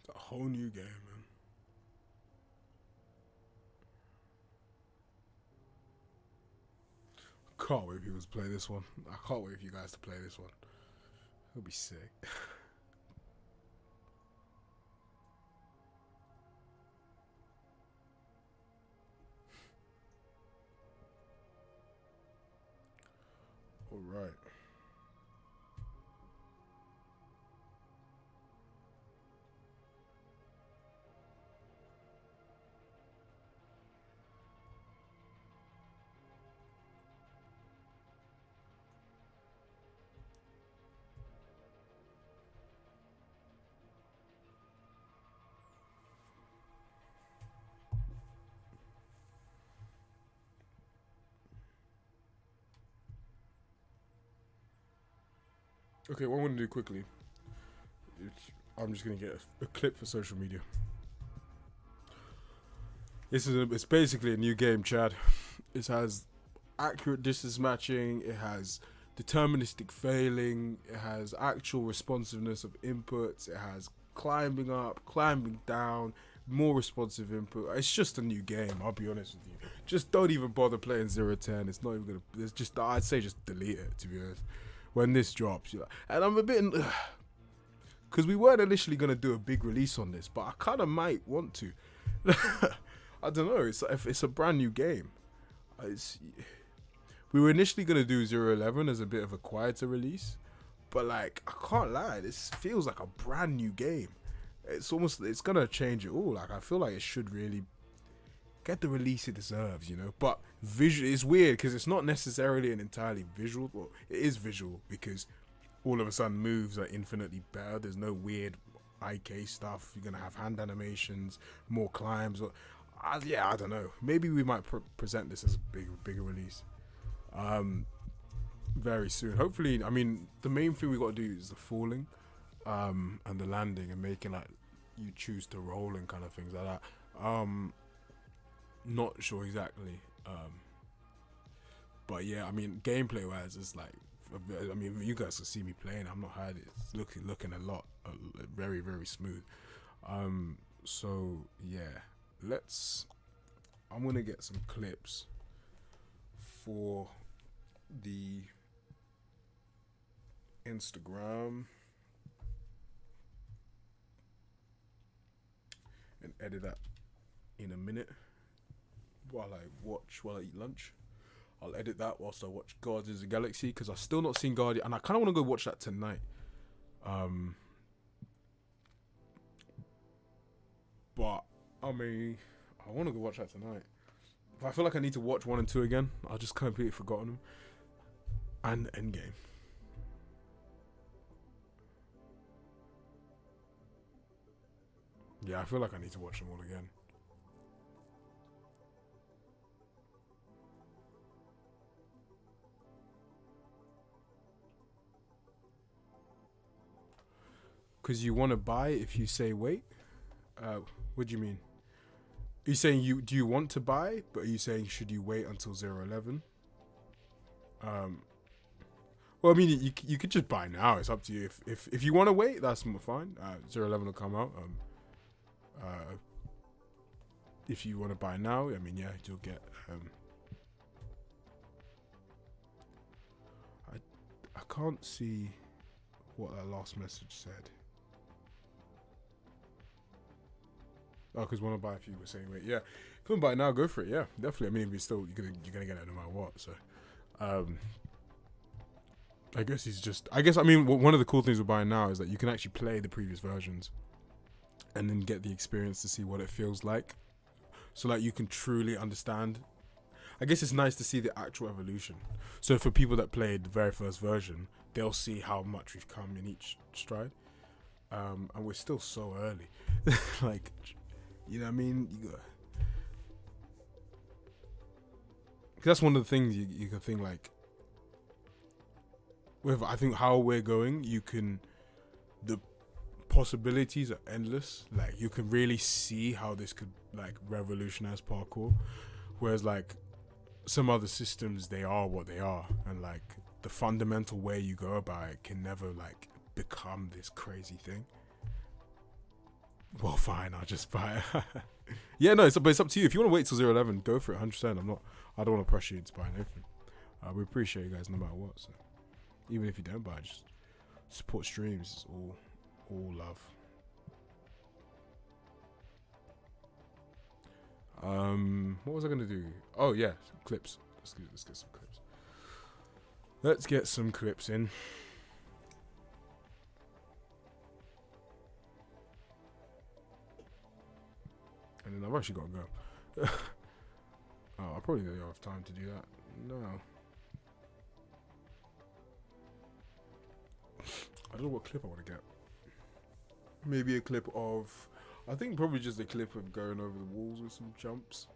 A whole new game, man. Can't wait for people to play this one. I can't wait for you guys to play this one. It'll be sick. All right. Okay, what I'm gonna do quickly. I'm just gonna get a clip for social media. It's basically a new game, Chad. It has accurate distance matching. It has deterministic failing. It has actual responsiveness of inputs. It has climbing up, climbing down, more responsive input. It's just a new game. I'll be honest with you. Just don't even bother playing 010. It's not even gonna. It's just. I'd say just delete it. To be honest, when this drops, and I'm a bit. Because we weren't initially gonna do a big release on this, but I kind of might want to. I don't know. It's a brand new game. We were initially gonna do 011 as a bit of a quieter release, but like I can't lie, this feels like a brand new game. It's gonna change it all. Like I feel like it should really get the release it deserves, But visual, it's weird because it's not necessarily an entirely visual. Well, it is visual because all of a sudden moves are infinitely better. There's no weird IK stuff. You're gonna have hand animations, more climbs. Yeah, I don't know. Maybe we might present this as a bigger release very soon. Hopefully, I mean, the main thing we got to do is the falling and the landing and making like you choose to roll and kind of things like that. Not sure exactly, but yeah, I mean, gameplay wise, it's like, I mean, you guys can see me playing. I've not had it. It's looking a lot, very very smooth. So yeah, I'm gonna get some clips for the Instagram and edit that in a minute while I eat lunch. I'll edit that whilst I watch Guardians of the Galaxy because I've still not seen Guardian, and I kind of want to go watch that tonight. But I mean, I want to go watch that tonight. But I feel like I need to watch 1 and 2 again. I just completely forgotten them. And Endgame. Yeah, I feel like I need to watch them all again. Because you want to buy if you say wait? What do you mean? Are you saying do you want to buy, but are you saying should you wait until 011? Well, I mean, you could just buy now. It's up to you. If you want to wait, that's fine. 011 will come out. If you want to buy now, I mean, yeah, you'll get. I can't see what that last message said. Oh, because want to buy if you were saying wait, yeah. If you want to buy it now, go for it, yeah, definitely. I mean, you're gonna get it no matter what. So, I guess I mean one of the cool things with buying now is that you can actually play the previous versions, and then get the experience to see what it feels like. So like you can truly understand. I guess it's nice to see the actual evolution. So for people that played the very first version, they'll see how much we've come in each stride. And we're still so early. Like, you know what I mean? That's one of the things you can think like. With I think how we're going, the possibilities are endless. Like you can really see how this could like revolutionize parkour. Whereas like some other systems, they are what they are, and like the fundamental way you go about it can never like become this crazy thing. Well, fine, I'll just buy it. Yeah, no, but it's up to you. If you want to wait till 011, go for it. 100%. I don't want to pressure you into buying anything. We appreciate you guys no matter what. So even if you don't buy, just support streams. It's all love. What was I gonna do? Oh yeah, clips. Let's get some clips. Let's get some clips in. And then I've actually got to go. Oh, I probably don't have time to do that. No. I don't know what clip I want to get. Maybe a clip of... I think probably just a clip of going over the walls with some jumps.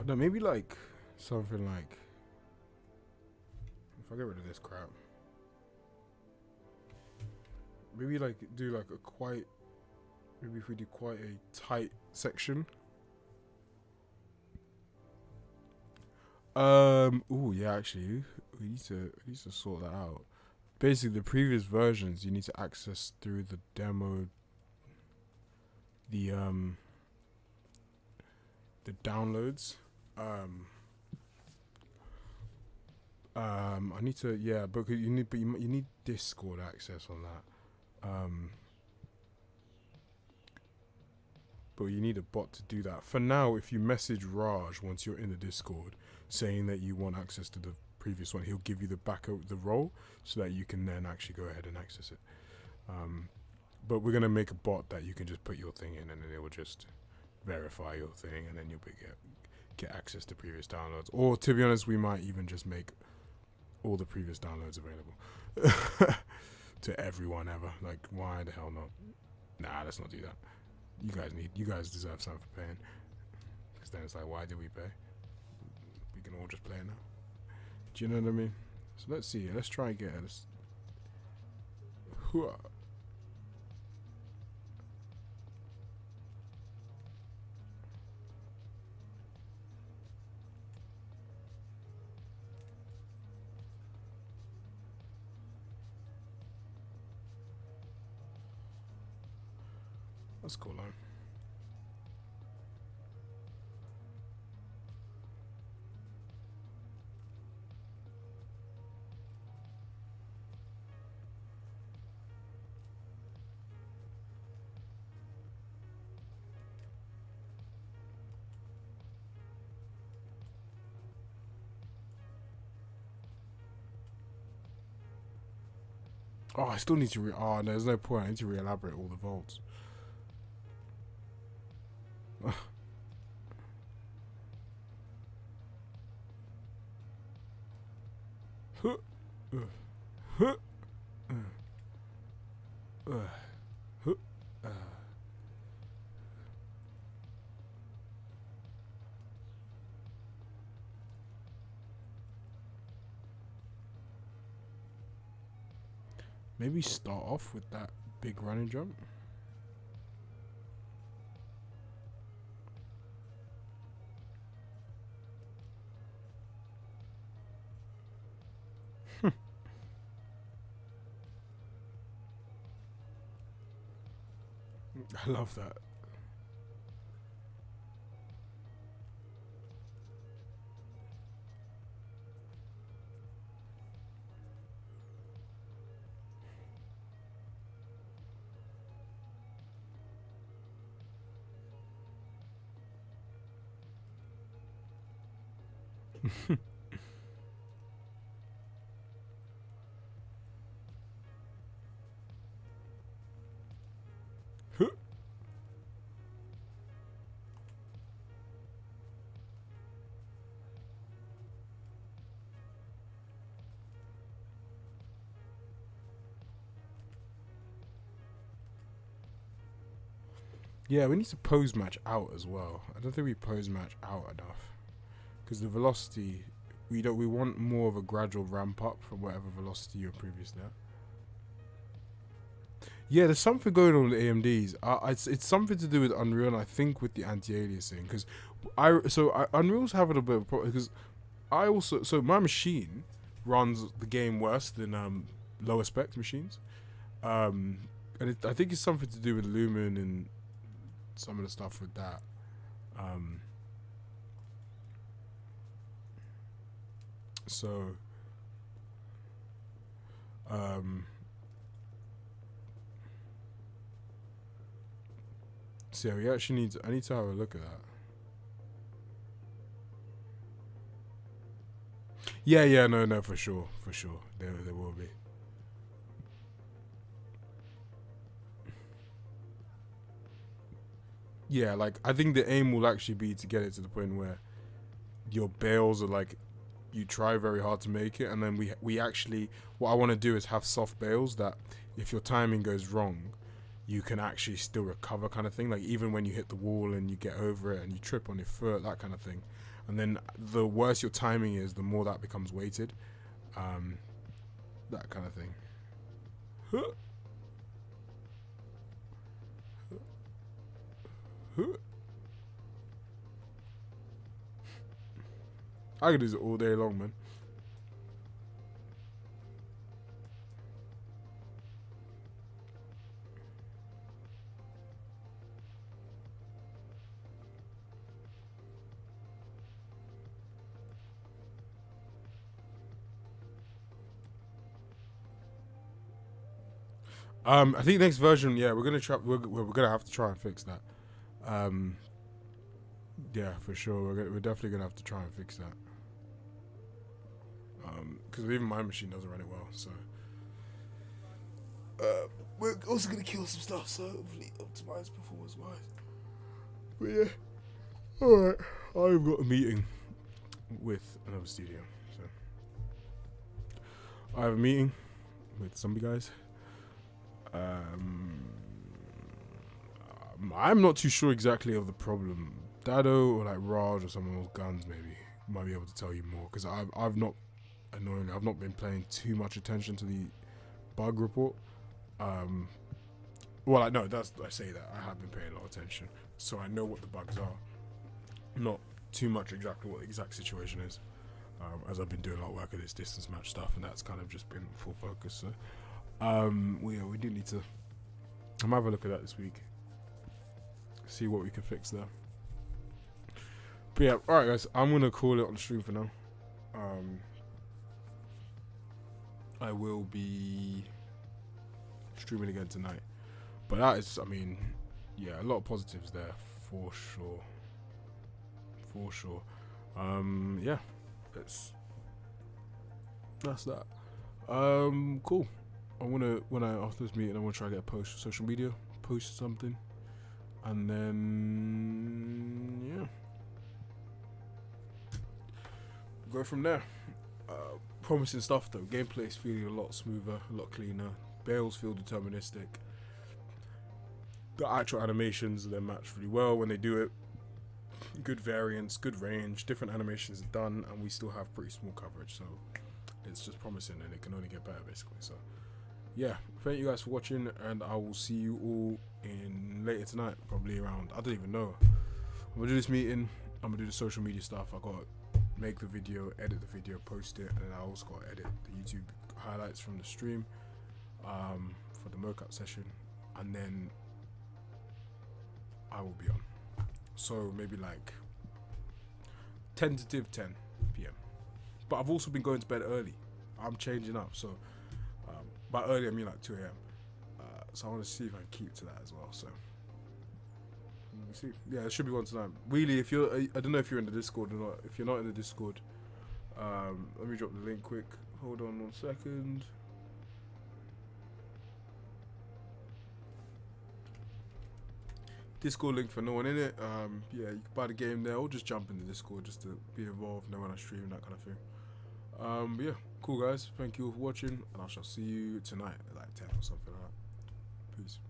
don't know, maybe like something like, if I get rid of this crap, maybe like do like a quite, maybe if we do quite a tight section. Oh yeah, actually, we need to sort that out. Basically, the previous versions you need to access through the demo, the downloads. I need to, yeah, but you need Discord access on that. But you need a bot to do that. For now, if you message Raj once you're in the Discord saying that you want access to the previous one, he'll give you the back of the role so that you can then actually go ahead and access it. But we're gonna make a bot that you can just put your thing in, and then it will just verify your thing, and then you'll get access to previous downloads. Or to be honest, we might even just make all the previous downloads available to everyone ever. Like, why the hell not? Nah, let's not do that. You guys deserve something for paying. Because then it's like, why did we pay? We can all just play now. Do you know what I mean? So let's see. Let's try and get this. That's cool, man. Oh, I still need to oh, no, there's no point. I need to re-elaborate all the vaults. Maybe start off with that big running jump. I love that. Yeah, we need to pose match out as well. I don't think we pose match out enough, because the velocity, we want more of a gradual ramp up from whatever velocity you're previously at. Yeah, there's something going on with AMDs. It's something to do with Unreal, and I think with the anti-aliasing, because Unreal's having a bit of a problem, because my machine runs the game worse than lower spec machines, and I think it's something to do with Lumen and some of the stuff with that. So yeah, we actually I need to have a look at that. Yeah, no, for sure, there will be. Yeah, like, I think the aim will actually be to get it to the point where your bails are like, you try very hard to make it, and then we actually, what I want to do is have soft bails that if your timing goes wrong, you can actually still recover, kind of thing. Like, even when you hit the wall and you get over it and you trip on your foot, that kind of thing. and then the worse your timing is, the more that becomes weighted. That kind of thing. I could do this all day long, man. I think next version, yeah, we're gonna try. We're gonna have to try and fix that. Yeah, for sure. We're definitely gonna have to try and fix that. Because even my machine doesn't run it well, so we're also gonna kill some stuff. So hopefully optimize performance wise. But yeah, all right. I've got a meeting with another studio, so I have a meeting with some guys. I'm not too sure exactly of the problem. Dado or like Raj or someone with guns maybe might be able to tell you more, because I've not been paying too much attention to the bug report. Well, I say that I have been paying a lot of attention, so I know what the bugs are. Not too much exactly what the exact situation is, as I've been doing a lot of work at this distance match stuff, and that's kind of just been full focus. So we do need to. I'm have a look at that this week. See what we can fix there. But yeah, alright guys, I'm gonna call it on the stream for now. I will be streaming again tonight. But that is, I mean, yeah, a lot of positives there for sure. For sure. Yeah, that's that. Cool. After this meeting, I wanna try to get a post for social media, post something, and then yeah, go from there. Promising stuff though. Gameplay's feeling a lot smoother, a lot cleaner. Barrels feel deterministic. The actual animations, they match really well when they do it. Good variance, good range, different animations are done, and we still have pretty small coverage, so it's just promising, and it can only get better basically. So yeah, thank you guys for watching, and I will see you all in later tonight, probably around, I don't even know. I'm gonna do this meeting, I'm gonna do the social media stuff. I gotta make the video, edit the video, post it, and then I also gotta edit the YouTube highlights from the stream for the mocap session, and then I will be on. So maybe like tentative 10 p.m. But I've also been going to bed early. I'm changing up, so by early I mean like 2 a.m. So I want to see if I can keep to that as well. So we'll see. Yeah, there should be one tonight. Really, if you're, I don't know if you're in the Discord or not. If you're not in the Discord, let me drop the link quick. Hold on 1 second. Discord link for no one in it. Yeah, you can buy the game there, or just jump in the Discord just to be involved, know when I stream, that kind of thing. But yeah, cool guys. Thank you all for watching, and I shall see you tonight at like 10 or something like that. Peace.